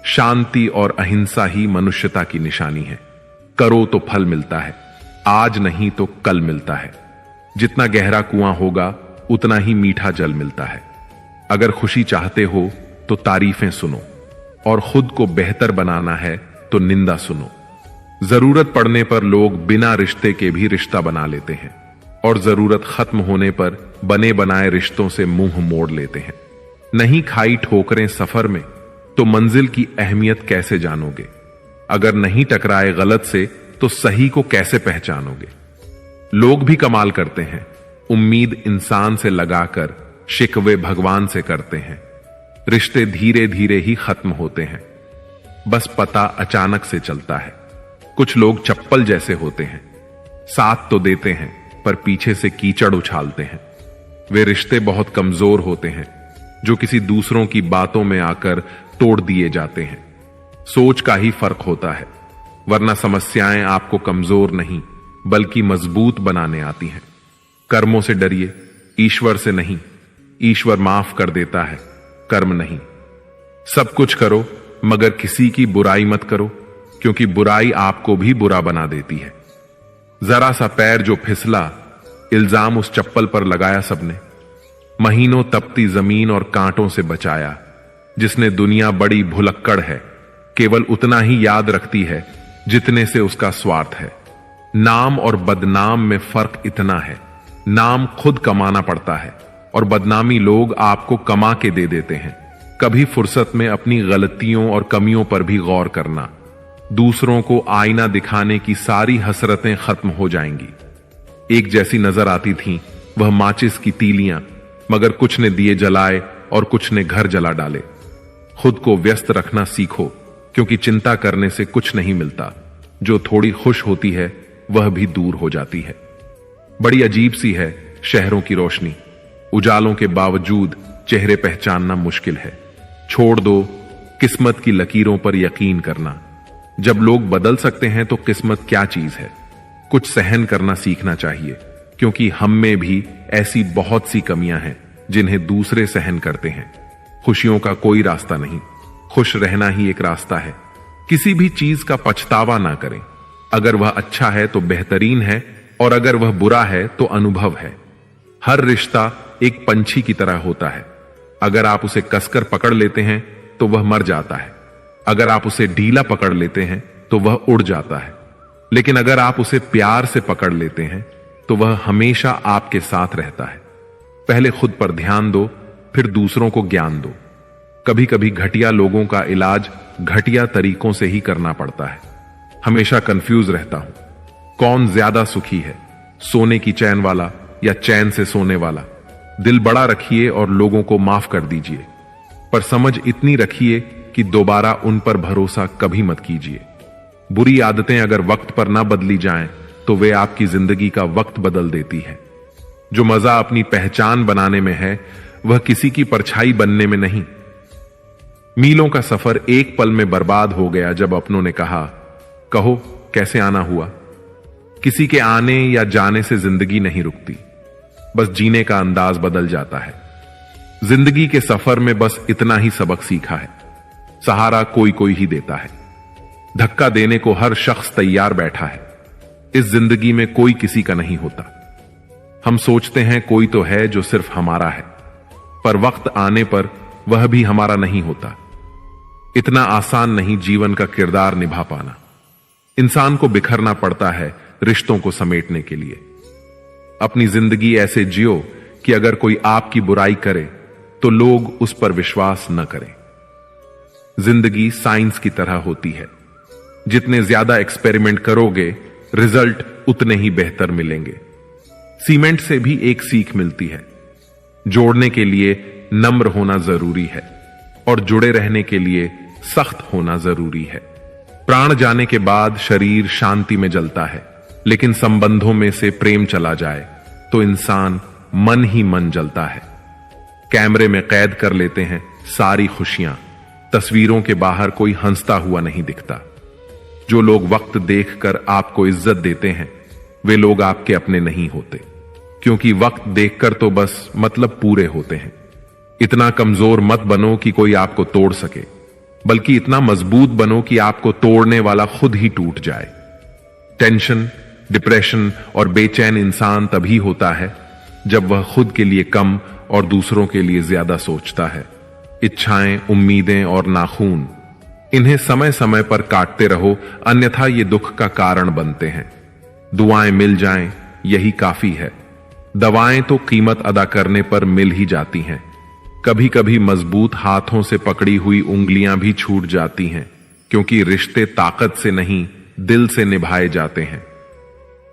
शांति और अहिंसा ही मनुष्यता की निशानी है। करो तो फल मिलता है, आज नहीं तो कल मिलता है। जितना गहरा कुआं होगा उतना ही मीठा जल मिलता है। अगर खुशी चाहते हो तो तारीफें सुनो, और खुद को बेहतर बनाना है तो निंदा सुनो। जरूरत पड़ने पर लोग बिना रिश्ते के भी रिश्ता बना लेते हैं, और जरूरत खत्म होने पर बने बनाए रिश्तों से मुंह मोड़ लेते हैं। नहीं खाई ठोकरें सफर में तो मंजिल की अहमियत कैसे जानोगे। अगर नहीं टकराए गलत से तो सही को कैसे पहचानोगे। लोग भी कमाल करते हैं, उम्मीद इंसान से लगाकर शिकवे भगवान से करते हैं। रिश्ते धीरे धीरे ही खत्म होते हैं, बस पता अचानक से चलता है। कुछ लोग चप्पल जैसे होते हैं, साथ तो देते हैं पर पीछे से कीचड़ उछालते हैं। वे रिश्ते बहुत कमजोर होते हैं जो किसी दूसरों की बातों में आकर तोड़ दिए जाते हैं। सोच का ही फर्क होता है, वरना समस्याएं आपको कमजोर नहीं बल्कि मजबूत बनाने आती हैं। कर्मों से डरिए, ईश्वर से नहीं। ईश्वर माफ कर देता है, कर्म नहीं। सब कुछ करो मगर किसी की बुराई मत करो, क्योंकि बुराई आपको भी बुरा बना देती है। जरा सा पैर जो फिसला, इल्जाम उस चप्पल पर लगाया सबने। महीनों तपती जमीन और कांटों से बचाया। जिसने दुनिया बड़ी भुलक्कड़ है, केवल उतना ही याद रखती है जितने से उसका स्वार्थ है। नाम और बदनाम में फर्क इतना है, नाम खुद कमाना पड़ता है और बदनामी लोग आपको कमा के दे देते हैं। कभी फुर्सत में अपनी गलतियों और कमियों पर भी गौर करना। दूसरों को आईना दिखाने की सारी हसरतें खत्म हो जाएंगी। एक जैसी नजर आती थीं वह माचिस की तीलियां, मगर कुछ ने दिए जलाए और कुछ ने घर जला डाले। खुद को व्यस्त रखना सीखो, क्योंकि चिंता करने से कुछ नहीं मिलता। जो थोड़ी खुश होती है वह भी दूर हो जाती है। बड़ी अजीब सी है शहरों की रोशनी। उजालों के बावजूद चेहरे पहचानना मुश्किल है। छोड़ दो किस्मत की लकीरों पर यकीन करना। जब लोग बदल सकते हैं तो किस्मत क्या चीज है। कुछ सहन करना सीखना चाहिए, क्योंकि हम में भी ऐसी बहुत सी कमियां हैं जिन्हें दूसरे सहन करते हैं। खुशियों का कोई रास्ता नहीं, खुश रहना ही एक रास्ता है। किसी भी चीज का पछतावा ना करें। अगर वह अच्छा है तो बेहतरीन है, और अगर वह बुरा है तो अनुभव है। हर रिश्ता एक पंछी की तरह होता है। अगर आप उसे कसकर पकड़ लेते हैं तो वह मर जाता है। अगर आप उसे ढीला पकड़ लेते हैं तो वह उड़ जाता है। लेकिन अगर आप उसे प्यार से पकड़ लेते हैं तो वह हमेशा आपके साथ रहता है। पहले खुद पर ध्यान दो, फिर दूसरों को ज्ञान दो। कभी कभी घटिया लोगों का इलाज घटिया तरीकों से ही करना पड़ता है। हमेशा कंफ्यूज रहता हूं, कौन ज्यादा सुखी है, सोने की चैन वाला या चैन से सोने वाला। दिल बड़ा रखिए और लोगों को माफ कर दीजिए, पर समझ इतनी रखिए कि दोबारा उन पर भरोसा कभी मत कीजिए। बुरी आदतें अगर वक्त पर ना बदली जाएं तो वे आपकी जिंदगी का वक्त बदल देती है। जो मजा अपनी पहचान बनाने में है, वह किसी की परछाई बनने में नहीं। मीलों का सफर एक पल में बर्बाद हो गया जब अपनों ने कहा, कहो कैसे आना हुआ। किसी के आने या जाने से जिंदगी नहीं रुकती, बस जीने का अंदाज बदल जाता है। जिंदगी के सफर में बस इतना ही सबक सीखा है, सहारा कोई कोई ही देता है। धक्का देने को हर शख्स तैयार बैठा है। इस जिंदगी में कोई किसी का नहीं होता। हम सोचते हैं कोई तो है जो सिर्फ हमारा है, पर वक्त आने पर वह भी हमारा नहीं होता। इतना आसान नहीं जीवन का किरदार निभा पाना। इंसान को बिखरना पड़ता है रिश्तों को समेटने के लिए। अपनी जिंदगी ऐसे जियो कि अगर कोई आपकी बुराई करे तो लोग उस पर विश्वास न करें। जिंदगी साइंस की तरह होती है। जितने ज्यादा एक्सपेरिमेंट करोगे, रिजल्ट उतने ही बेहतर मिलेंगे। सीमेंट से भी एक सीख मिलती है, जोड़ने के लिए नम्र होना जरूरी है और जुड़े रहने के लिए सख्त होना जरूरी है। प्राण जाने के बाद शरीर शांति में जलता है, लेकिन संबंधों में से प्रेम चला जाए तो इंसान मन ही मन जलता है। कैमरे में कैद कर लेते हैं सारी खुशियां, तस्वीरों के बाहर कोई हंसता हुआ नहीं दिखता। जो लोग वक्त देखकर आपको इज्जत देते हैं, वे लोग आपके अपने नहीं होते, क्योंकि वक्त देखकर तो बस मतलब पूरे होते हैं। इतना कमजोर मत बनो कि कोई आपको तोड़ सके, बल्कि इतना मजबूत बनो कि आपको तोड़ने वाला खुद ही टूट जाए। टेंशन, डिप्रेशन और बेचैन इंसान तभी होता है जब वह खुद के लिए कम और दूसरों के लिए ज्यादा सोचता है। इच्छाएं, उम्मीदें और नाखून, इन्हें समय समय पर काटते रहो, अन्यथा ये दुख का कारण बनते हैं। दुआएं मिल जाएं, यही काफी है। दवाएं तो कीमत अदा करने पर मिल ही जाती हैं। कभी कभी मजबूत हाथों से पकड़ी हुई उंगलियां भी छूट जाती हैं, क्योंकि रिश्ते ताकत से नहीं, दिल से निभाए जाते हैं।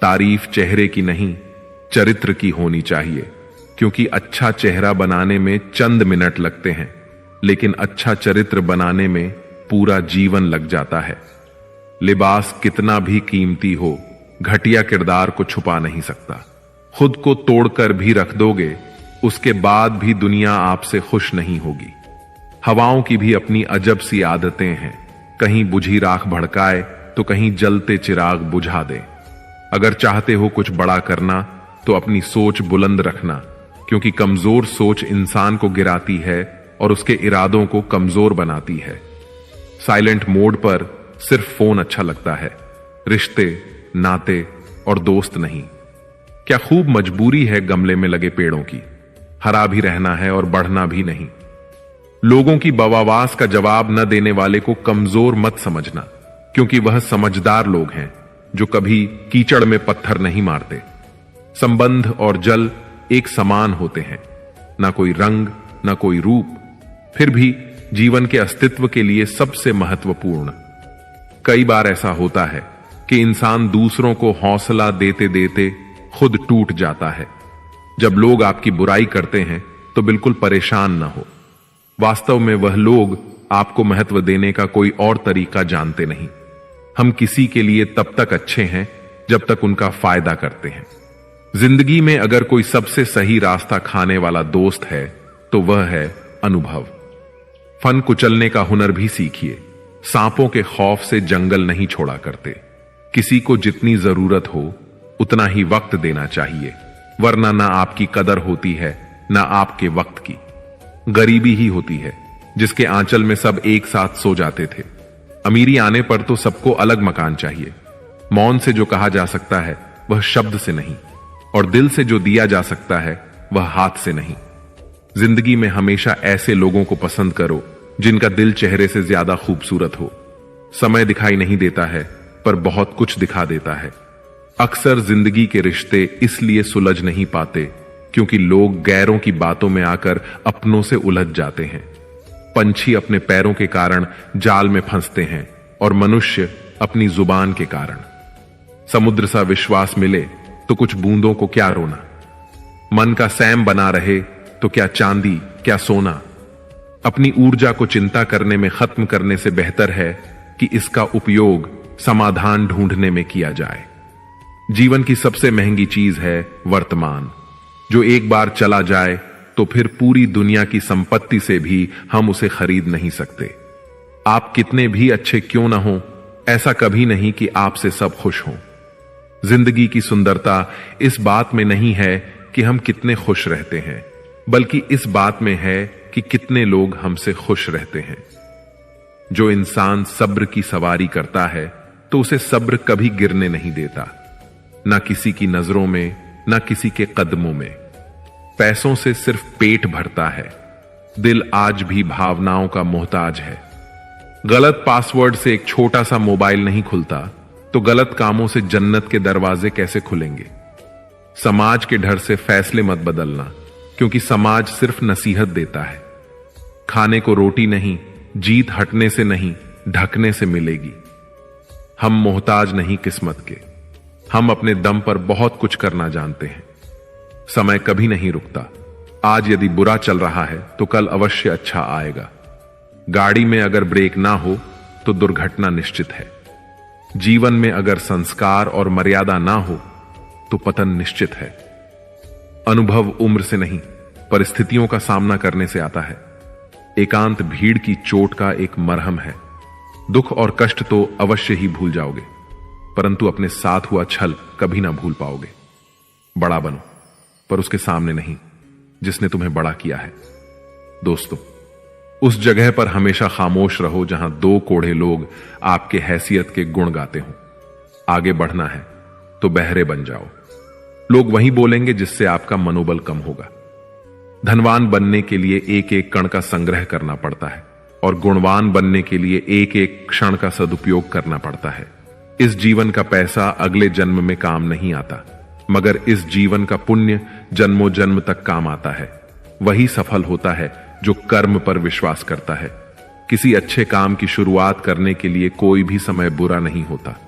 तारीफ चेहरे की नहीं, चरित्र की होनी चाहिए, क्योंकि अच्छा चेहरा बनाने में चंद मिनट लगते हैं, लेकिन अच्छा चरित्र बनाने में पूरा जीवन लग जाता है। लिबास कितना भी कीमती हो, घटिया किरदार को छुपा नहीं सकता। खुद को तोड़कर भी रख दोगे, उसके बाद भी दुनिया आपसे खुश नहीं होगी। हवाओं की भी अपनी अजब सी आदतें हैं, कहीं बुझी राख भड़काए तो कहीं जलते चिराग बुझा दे। अगर चाहते हो कुछ बड़ा करना तो अपनी सोच बुलंद रखना, क्योंकि कमजोर सोच इंसान को गिराती है और उसके इरादों को कमजोर बनाती है। साइलेंट मोड पर सिर्फ फोन अच्छा लगता है, रिश्ते, नाते और दोस्त नहीं। क्या खूब मजबूरी है गमले में लगे पेड़ों की, हरा भी रहना है और बढ़ना भी नहीं। लोगों की बवावास का जवाब न देने वाले को कमजोर मत समझना, क्योंकि वह समझदार लोग हैं जो कभी कीचड़ में पत्थर नहीं मारते। संबंध और जल एक समान होते हैं, ना कोई रंग, ना कोई रूप, फिर भी जीवन के अस्तित्व के लिए सबसे महत्वपूर्ण। कई बार ऐसा होता है कि इंसान दूसरों को हौसला देते देते खुद टूट जाता है। जब लोग आपकी बुराई करते हैं तो बिल्कुल परेशान ना हो। वास्तव में वह लोग आपको महत्व देने का कोई और तरीका जानते नहीं। हम किसी के लिए तब तक अच्छे हैं जब तक उनका फायदा करते हैं। जिंदगी में अगर कोई सबसे सही रास्ता खाने वाला दोस्त है तो वह है अनुभव। फन कुचलने का हुनर भी सीखिए। सांपों के खौफ से जंगल नहीं छोड़ा करते। किसी को जितनी जरूरत हो उतना ही वक्त देना चाहिए, वरना ना आपकी कदर होती है ना आपके वक्त की। गरीबी ही होती है जिसके आंचल में सब एक साथ सो जाते थे। अमीरी आने पर तो सबको अलग मकान चाहिए। मौन से जो कहा जा सकता है वह शब्द से नहीं, और दिल से जो दिया जा सकता है वह हाथ से नहीं। जिंदगी में हमेशा ऐसे लोगों को पसंद करो जिनका दिल चेहरे से ज्यादा खूबसूरत हो। समय दिखाई नहीं देता है पर बहुत कुछ दिखा देता है। अक्सर जिंदगी के रिश्ते इसलिए सुलझ नहीं पाते क्योंकि लोग गैरों की बातों में आकर अपनों से उलझ जाते हैं। पंछी अपने पैरों के कारण जाल में फंसते हैं और मनुष्य अपनी जुबान के कारण। समुद्र सा विश्वास मिले तो कुछ बूंदों को क्या रोना। मन का सैम बना रहे तो क्या चांदी, क्या सोना। अपनी ऊर्जा को चिंता करने में खत्म करने से बेहतर है कि इसका उपयोग समाधान ढूंढने में किया जाए। जीवन की सबसे महंगी चीज है वर्तमान। जो एक बार चला जाए तो फिर पूरी दुनिया की संपत्ति से भी हम उसे खरीद नहीं सकते। आप कितने भी अच्छे क्यों ना हो, ऐसा कभी नहीं कि आपसे सब खुश हों। जिंदगी की सुंदरता इस बात में नहीं है कि हम कितने खुश रहते हैं, बल्कि इस बात में है कि कितने लोग हमसे खुश रहते हैं। जो इंसान सब्र की सवारी करता है तो उसे सब्र कभी गिरने नहीं देता, ना किसी की नजरों में, ना किसी के कदमों में। पैसों से सिर्फ पेट भरता है, दिल आज भी भावनाओं का मोहताज है। गलत पासवर्ड से एक छोटा सा मोबाइल नहीं खुलता, तो गलत कामों से जन्नत के दरवाजे कैसे खुलेंगे। समाज के डर से फैसले मत बदलना, क्योंकि समाज सिर्फ नसीहत देता है। खाने को रोटी नहीं, जीत हटने से नहीं, ढकने से मिलेगी। हम मोहताज नहीं किस्मत के, हम अपने दम पर बहुत कुछ करना जानते हैं। समय कभी नहीं रुकता। आज यदि बुरा चल रहा है तो कल अवश्य अच्छा आएगा। गाड़ी में अगर ब्रेक ना हो तो दुर्घटना निश्चित है। जीवन में अगर संस्कार और मर्यादा ना हो तो पतन निश्चित है। अनुभव उम्र से नहीं, परिस्थितियों का सामना करने से आता है। एकांत भीड़ की चोट का एक मरहम है। दुख और कष्ट तो अवश्य ही भूल जाओगे, परंतु अपने साथ हुआ छल कभी ना भूल पाओगे। बड़ा बनो, पर उसके सामने नहीं जिसने तुम्हें बड़ा किया है। दोस्तों, उस जगह पर हमेशा खामोश रहो जहां दो कोढ़े लोग आपके हैसियत के गुण गाते हों। आगे बढ़ना है तो बहरे बन जाओ। लोग वही बोलेंगे जिससे आपका मनोबल कम होगा। धनवान बनने के लिए एक एक कण का संग्रह करना पड़ता है, और गुणवान बनने के लिए एक एक क्षण का सदुपयोग करना पड़ता है। इस जीवन का पैसा अगले जन्म में काम नहीं आता, मगर इस जीवन का पुण्य जन्मों जन्म तक काम आता है। वही सफल होता है जो कर्म पर विश्वास करता है। किसी अच्छे काम की शुरुआत करने के लिए कोई भी समय बुरा नहीं होता।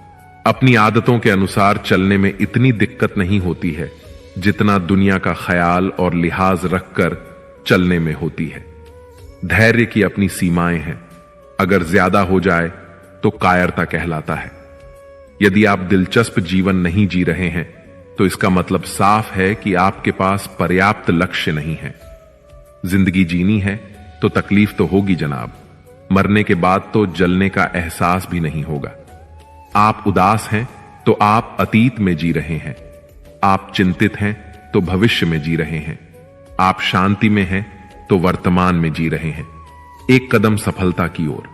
अपनी आदतों के अनुसार चलने में इतनी दिक्कत नहीं होती है जितना दुनिया का ख्याल और लिहाज रखकर चलने में होती है। धैर्य की अपनी सीमाएं हैं, अगर ज्यादा हो जाए तो कायरता कहलाता है। यदि आप दिलचस्प जीवन नहीं जी रहे हैं तो इसका मतलब साफ है कि आपके पास पर्याप्त लक्ष्य नहीं है। जिंदगी जीनी है तो तकलीफ तो होगी जनाब, मरने के बाद तो जलने का एहसास भी नहीं होगा। आप उदास हैं तो आप अतीत में जी रहे हैं, आप चिंतित हैं तो भविष्य में जी रहे हैं, आप शांति में हैं तो वर्तमान में जी रहे हैं, एक कदम सफलता की ओर।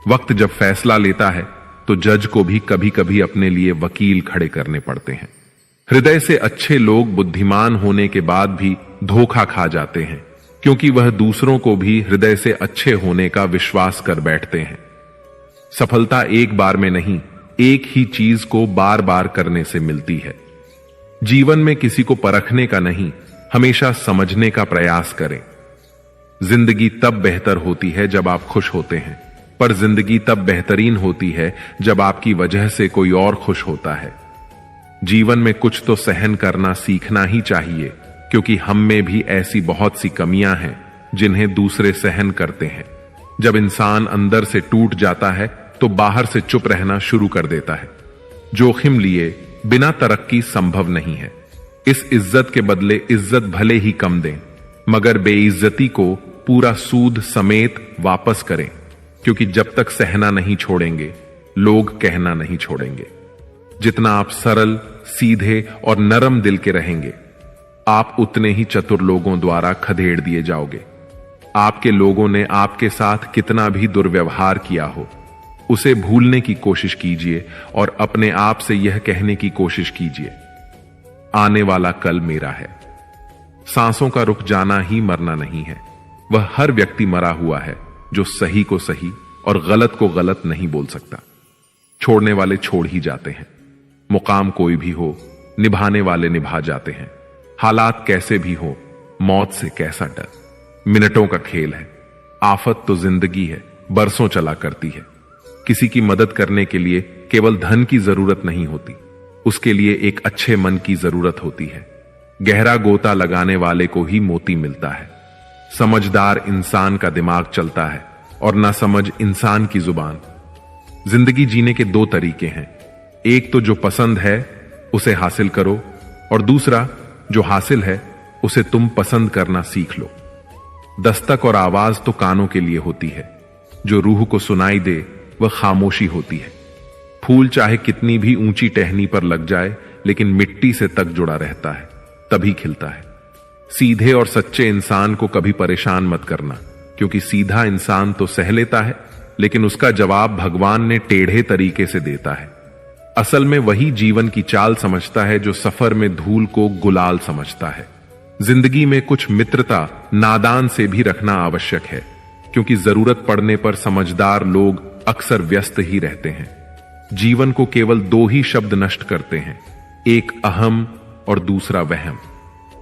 वक्त जब फैसला लेता है तो जज को भी कभी कभी अपने लिए वकील खड़े करने पड़ते हैं। हृदय से अच्छे लोग बुद्धिमान होने के बाद भी धोखा खा जाते हैं, क्योंकि वह दूसरों को भी हृदय से अच्छे होने का विश्वास कर बैठते हैं। सफलता एक बार में नहीं, एक ही चीज को बार बार करने से मिलती है। जीवन में किसी को परखने का नहीं, हमेशा समझने का प्रयास करें। जिंदगी तब बेहतर होती है जब आप खुश होते हैं, पर जिंदगी तब बेहतरीन होती है जब आपकी वजह से कोई और खुश होता है। जीवन में कुछ तो सहन करना सीखना ही चाहिए, क्योंकि हम में भी ऐसी बहुत सी कमियां हैं जिन्हें दूसरे सहन करते हैं। जब इंसान अंदर से टूट जाता है तो बाहर से चुप रहना शुरू कर देता है। जोखिम लिए बिना तरक्की संभव नहीं है। इस इज्जत के बदले इज्जत भले ही कम दें, मगर बेइज्जती को पूरा सूद समेत वापस करें, क्योंकि जब तक सहना नहीं छोड़ेंगे, लोग कहना नहीं छोड़ेंगे। जितना आप सरल, सीधे और नरम दिल के रहेंगे, आप उतने ही चतुर लोगों द्वारा खदेड़ दिए जाओगे। आपके लोगों ने आपके साथ कितना भी दुर्व्यवहार किया हो, उसे भूलने की कोशिश कीजिए और अपने आप से यह कहने की कोशिश कीजिए, आने वाला कल मेरा है। सांसों का रुक जाना ही मरना नहीं है। वह हर व्यक्ति मरा हुआ है जो सही को सही और गलत को गलत नहीं बोल सकता। छोड़ने वाले छोड़ ही जाते हैं। मुकाम कोई भी हो, निभाने वाले निभा जाते हैं। हालात कैसे भी हो, मौत से कैसा डर। मिनटों का खेल है। आफत तो जिंदगी है, बरसों चला करती है। किसी की मदद करने के लिए केवल धन की जरूरत नहीं होती, उसके लिए एक अच्छे मन की जरूरत होती है। गहरा गोता लगाने वाले को ही मोती मिलता है। समझदार इंसान का दिमाग चलता है और ना समझ इंसान की जुबान। जिंदगी जीने के दो तरीके हैं, एक तो जो पसंद है उसे हासिल करो, और दूसरा जो हासिल है उसे तुम पसंद करना सीख लो। दस्तक और आवाज तो कानों के लिए होती है, जो रूह को सुनाई दे वह खामोशी होती है। फूल चाहे कितनी भी ऊंची टहनी पर लग जाए, लेकिन मिट्टी से तक जुड़ा रहता है, तभी खिलता है। सीधे और सच्चे इंसान को कभी परेशान मत करना, क्योंकि सीधा इंसान तो सह लेता है, लेकिन उसका जवाब भगवान ने टेढ़े तरीके से देता है। असल में वही जीवन की चाल समझता है जो सफर में धूल को गुलाल समझता है। जिंदगी में कुछ मित्रता नादान से भी रखना आवश्यक है, क्योंकि जरूरत पड़ने पर समझदार लोग अक्सर व्यस्त ही रहते हैं। जीवन को केवल दो ही शब्द नष्ट करते हैं, एक अहम और दूसरा वहम।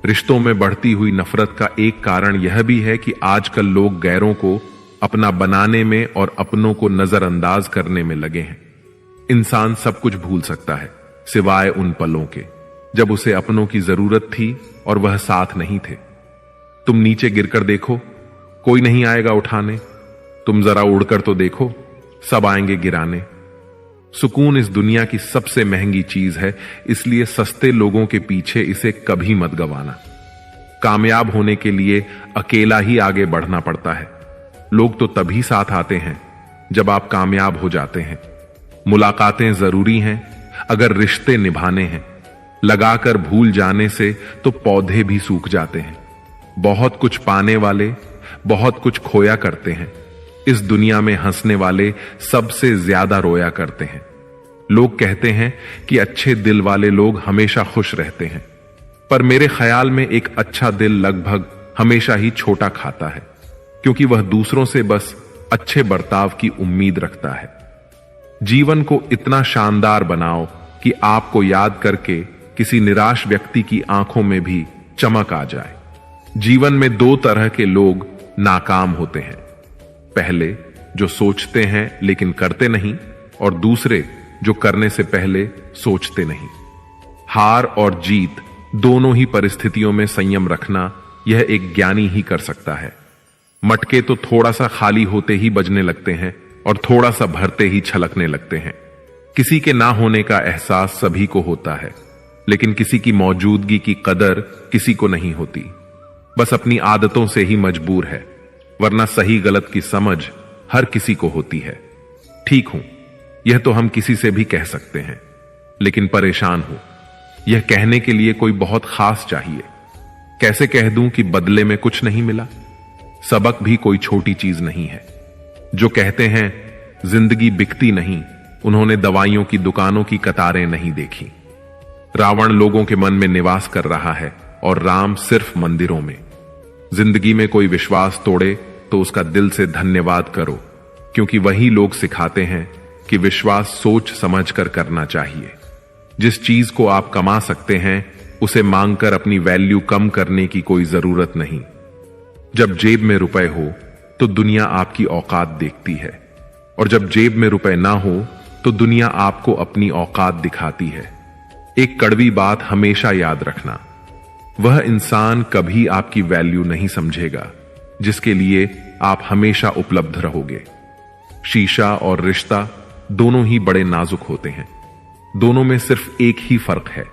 रिश्तों में बढ़ती हुई नफरत का एक कारण यह भी है कि आजकल लोग गैरों को अपना बनाने में और अपनों को नजरअंदाज करने में लगे हैं। इंसान सब कुछ भूल सकता है सिवाय उन पलों के जब उसे अपनों की जरूरत थी और वह साथ नहीं थे। तुम नीचे गिरकर देखो, कोई नहीं आएगा उठाने। तुम जरा उड़कर तो देखो, सब आएंगे गिराने। सुकून इस दुनिया की सबसे महंगी चीज है, इसलिए सस्ते लोगों के पीछे इसे कभी मत गंवाना। कामयाब होने के लिए अकेला ही आगे बढ़ना पड़ता है। लोग तो तभी साथ आते हैं जब आप कामयाब हो जाते हैं। मुलाकातें जरूरी हैं अगर रिश्ते निभाने हैं। लगाकर भूल जाने से तो पौधे भी सूख जाते हैं। बहुत कुछ पाने वाले बहुत कुछ खोया करते हैं। इस दुनिया में हंसने वाले सबसे ज्यादा रोया करते हैं। लोग कहते हैं कि अच्छे दिल वाले लोग हमेशा खुश रहते हैं, पर मेरे ख्याल में एक अच्छा दिल लगभग हमेशा ही छोटा खाता है, क्योंकि वह दूसरों से बस अच्छे बर्ताव की उम्मीद रखता है। जीवन को इतना शानदार बनाओ कि आपको याद करके किसी निराश व्यक्ति की आंखों में भी चमक आ जाए। जीवन में दो तरह के लोग नाकाम होते हैं, पहले जो सोचते हैं लेकिन करते नहीं, और दूसरे जो करने से पहले सोचते नहीं। हार और जीत दोनों ही परिस्थितियों में संयम रखना यह एक ज्ञानी ही कर सकता है। मटके तो थोड़ा सा खाली होते ही बजने लगते हैं और थोड़ा सा भरते ही छलकने लगते हैं। किसी के ना होने का एहसास सभी को होता है, लेकिन किसी की मौजूदगी की कदर किसी को नहीं होती। बस अपनी आदतों से ही मजबूर है, वरना सही गलत की समझ हर किसी को होती है। ठीक हूं, यह तो हम किसी से भी कह सकते हैं, लेकिन परेशान हूं, यह कहने के लिए कोई बहुत खास चाहिए। कैसे कह दूं कि बदले में कुछ नहीं मिला? सबक भी कोई छोटी चीज नहीं है। जो कहते हैं जिंदगी बिकती नहीं, उन्होंने दवाइयों की दुकानों की कतारें नहीं देखी। रावण लोगों के मन में निवास कर रहा है और राम सिर्फ मंदिरों में। जिंदगी में कोई विश्वास तोड़े तो उसका दिल से धन्यवाद करो, क्योंकि वही लोग सिखाते हैं कि विश्वास सोच समझ कर करना चाहिए। जिस चीज को आप कमा सकते हैं उसे मांगकर अपनी वैल्यू कम करने की कोई जरूरत नहीं। जब जेब में रुपए हो तो दुनिया आपकी औकात देखती है, और जब जेब में रुपए ना हो तो दुनिया आपको अपनी औकात दिखाती है। एक कड़वी बात हमेशा याद रखना, वह इंसान कभी आपकी वैल्यू नहीं समझेगा जिसके लिए आप हमेशा उपलब्ध रहोगे। शीशा और रिश्ता दोनों ही बड़े नाजुक होते हैं। दोनों में सिर्फ एक ही फर्क है,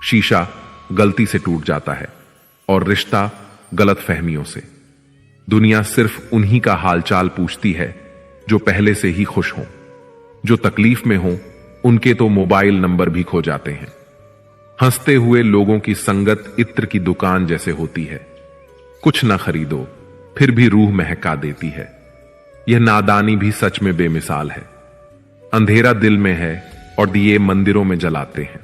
शीशा गलती से टूट जाता है और रिश्ता गलत फहमियों से। दुनिया सिर्फ उन्हीं का हालचाल पूछती है जो पहले से ही खुश हों। जो तकलीफ में हों उनके तो मोबाइल नंबर भी खो जाते हैं। हंसते हुए लोगों की संगत इत्र की दुकान जैसे होती है, कुछ ना खरीदो फिर भी रूह महका देती है। यह नादानी भी सच में बेमिसाल है। अंधेरा दिल में है और दिए मंदिरों में जलाते हैं।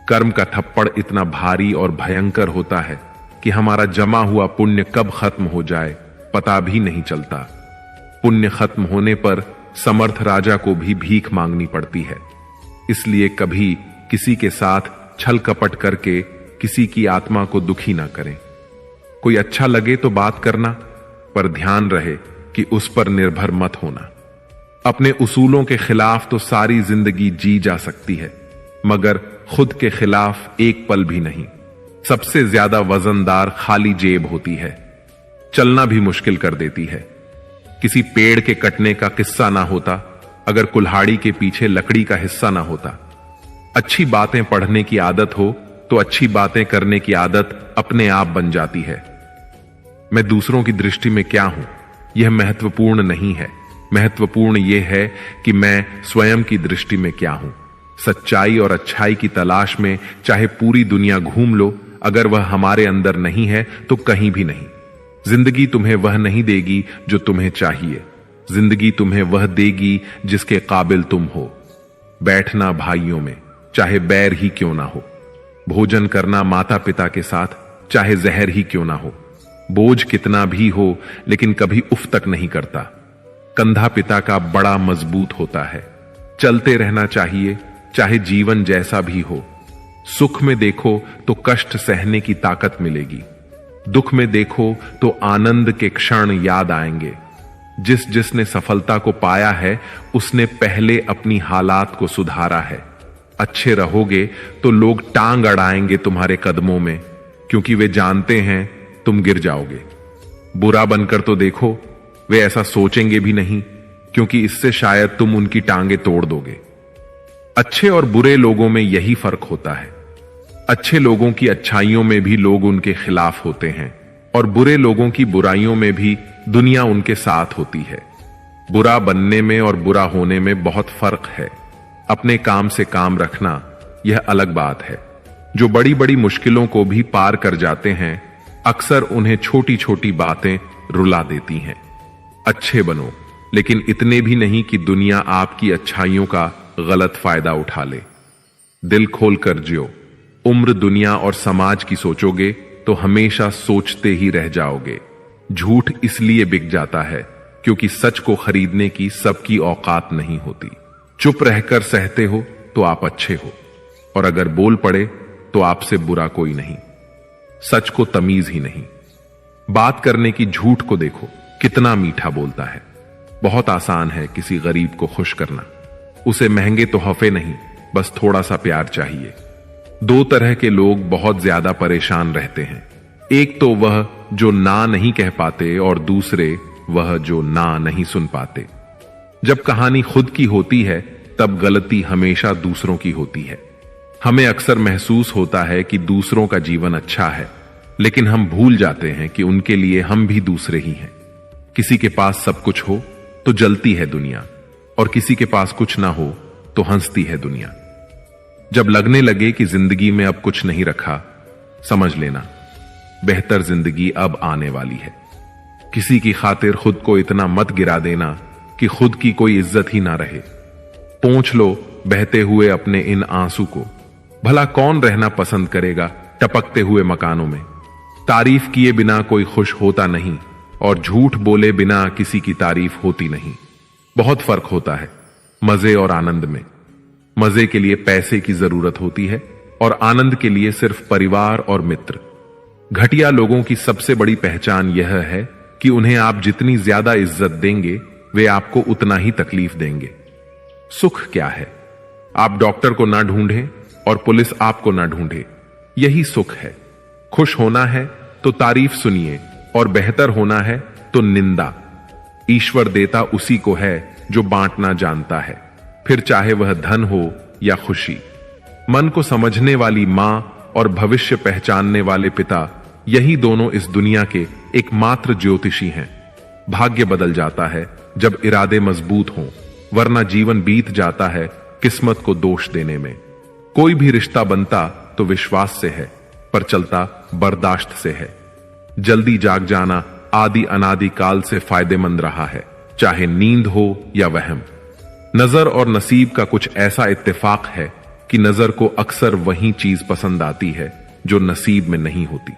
कर्म का थप्पड़ इतना भारी और भयंकर होता है कि हमारा जमा हुआ पुण्य कब खत्म हो जाए पता भी नहीं चलता। पुण्य खत्म होने पर समर्थ राजा को भी भीख मांगनी पड़ती है। इसलिए कभी किसी के साथ छल कपट करके किसी की आत्मा को दुखी ना करें। कोई अच्छा लगे तो बात करना, पर ध्यान रहे कि उस पर निर्भर मत होना। अपने उसूलों के खिलाफ तो सारी जिंदगी जी जा सकती है, मगर खुद के खिलाफ एक पल भी नहीं। सबसे ज्यादा वजनदार खाली जेब होती है, चलना भी मुश्किल कर देती है। किसी पेड़ के कटने का किस्सा ना होता अगर कुल्हाड़ी के पीछे लकड़ी का हिस्सा ना होता। अच्छी बातें पढ़ने की आदत हो तो अच्छी बातें करने की आदत अपने आप बन जाती है। मैं दूसरों की दृष्टि में क्या हूं, यह महत्वपूर्ण नहीं है। महत्वपूर्ण यह है कि मैं स्वयं की दृष्टि में क्या हूं। सच्चाई और अच्छाई की तलाश में चाहे पूरी दुनिया घूम लो, अगर वह हमारे अंदर नहीं है तो कहीं भी नहीं। जिंदगी तुम्हें वह नहीं देगी जो तुम्हें चाहिए। जिंदगी तुम्हें वह देगी जिसके काबिल तुम हो। बैठना भाइयों में, चाहे बैर ही क्यों ना हो। भोजन करना माता पिता के साथ, चाहे जहर ही क्यों ना हो। बोझ कितना भी हो लेकिन कभी उफ तक नहीं करता। कंधा पिता का बड़ा मजबूत होता है। चलते रहना चाहिए, चाहे जीवन जैसा भी हो। सुख में देखो तो कष्ट सहने की ताकत मिलेगी। दुख में देखो तो आनंद के क्षण याद आएंगे। जिसने सफलता को पाया है उसने पहले अपनी हालात को सुधारा है। अच्छे रहोगे तो लोग टांग अड़ाएंगे तुम्हारे कदमों में, क्योंकि वे जानते हैं तुम गिर जाओगे। बुरा बनकर तो देखो, वे ऐसा सोचेंगे भी नहीं, क्योंकि इससे शायद तुम उनकी टांगे तोड़ दोगे। अच्छे और बुरे लोगों में यही फर्क होता है। अच्छे लोगों की अच्छाइयों में भी लोग उनके खिलाफ होते हैं, और बुरे लोगों की बुराइयों में भी दुनिया उनके साथ होती है। बुरा बनने में और बुरा होने में बहुत फर्क है। अपने काम से काम रखना यह अलग बात है। जो बड़ी बड़ी मुश्किलों को भी पार कर जाते हैं, अक्सर उन्हें छोटी छोटी बातें रुला देती हैं। अच्छे बनो, लेकिन इतने भी नहीं कि दुनिया आपकी अच्छाइयों का गलत फायदा उठा ले। दिल खोल कर जियो। उम्र दुनिया और समाज की सोचोगे तो हमेशा सोचते ही रह जाओगे। झूठ इसलिए बिक जाता है क्योंकि सच को खरीदने की सबकी औकात नहीं होती। चुप रहकर सहते हो तो आप अच्छे हो, और अगर बोल पड़े तो आपसे बुरा कोई नहीं। सच को तमीज ही नहीं। बात करने की झूठ को देखो, कितना मीठा बोलता है। बहुत आसान है किसी गरीब को खुश करना। उसे महंगे तोहफे नहीं, बस थोड़ा सा प्यार चाहिए। दो तरह के लोग बहुत ज्यादा परेशान रहते हैं। एक तो वह जो ना नहीं कह पाते, और दूसरे वह जो ना नहीं सुन पाते। जब कहानी खुद की होती है तब गलती हमेशा दूसरों की होती है। हमें अक्सर महसूस होता है कि दूसरों का जीवन अच्छा है, लेकिन हम भूल जाते हैं कि उनके लिए हम भी दूसरे ही हैं। किसी के पास सब कुछ हो तो जलती है दुनिया, और किसी के पास कुछ ना हो तो हंसती है दुनिया। जब लगने लगे कि जिंदगी में अब कुछ नहीं रखा, समझ लेना बेहतर जिंदगी अब आने वाली है। किसी की खातिर खुद को इतना मत गिरा देना कि खुद की कोई इज्जत ही ना रहे। पोंछ लो बहते हुए अपने इन आंसू को। भला कौन रहना पसंद करेगा टपकते हुए मकानों में। तारीफ किए बिना कोई खुश होता नहीं, और झूठ बोले बिना किसी की तारीफ होती नहीं। बहुत फर्क होता है मजे और आनंद में। मजे के लिए पैसे की जरूरत होती है, और आनंद के लिए सिर्फ परिवार और मित्र। घटिया लोगों की सबसे बड़ी पहचान यह है कि उन्हें आप जितनी ज्यादा इज्जत देंगे, वे आपको उतना ही तकलीफ देंगे। सुख क्या है? आप डॉक्टर को ना ढूंढें और पुलिस आपको ना ढूंढे, यही सुख है। खुश होना है तो तारीफ सुनिए, और बेहतर होना है तो निंदा। ईश्वर देता उसी को है जो बांटना जानता है, फिर चाहे वह धन हो या खुशी। मन को समझने वाली मां और भविष्य पहचानने वाले पिता, यही दोनों इस दुनिया के एकमात्र ज्योतिषी हैं। भाग्य बदल जाता है जब इरादे मजबूत हों, वरना जीवन बीत जाता है किस्मत को दोष देने में। कोई भी रिश्ता बनता तो विश्वास से है, पर चलता बर्दाश्त से है। जल्दी जाग जाना आदि अनादि काल से फायदेमंद रहा है, चाहे नींद हो या वहम। नजर और नसीब का कुछ ऐसा इत्तेफाक है कि नजर को अक्सर वही चीज पसंद आती है जो नसीब में नहीं होती।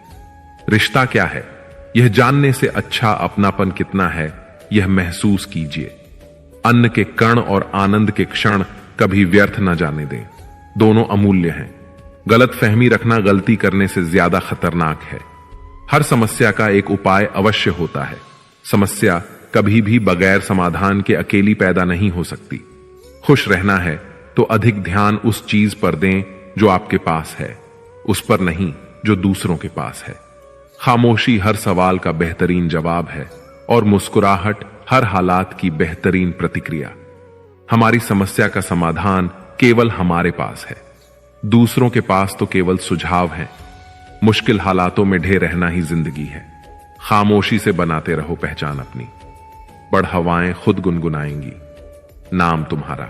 रिश्ता क्या है, यह जानने से अच्छा अपनापन कितना है, यह महसूस कीजिए। अन्न के कण और आनंद के क्षण कभी व्यर्थ न जाने दें। दोनों अमूल्य हैं। गलत फहमी रखना गलती करने से ज्यादा खतरनाक है। हर समस्या का एक उपाय अवश्य होता है। समस्या कभी भी बगैर समाधान के अकेली पैदा नहीं हो सकती। खुश रहना है तो अधिक ध्यान उस चीज पर दें जो आपके पास है, उस पर नहीं जो दूसरों के पास है। खामोशी हर सवाल का बेहतरीन जवाब है, और मुस्कुराहट हर हालात की बेहतरीन प्रतिक्रिया। हमारी समस्या का समाधान केवल हमारे पास है। दूसरों के पास तो केवल सुझाव हैं। मुश्किल हालातों में ढे रहना ही जिंदगी है। खामोशी से बनाते रहो पहचान अपनी, बड़ हवाएं खुद गुनगुनाएंगी नाम तुम्हारा।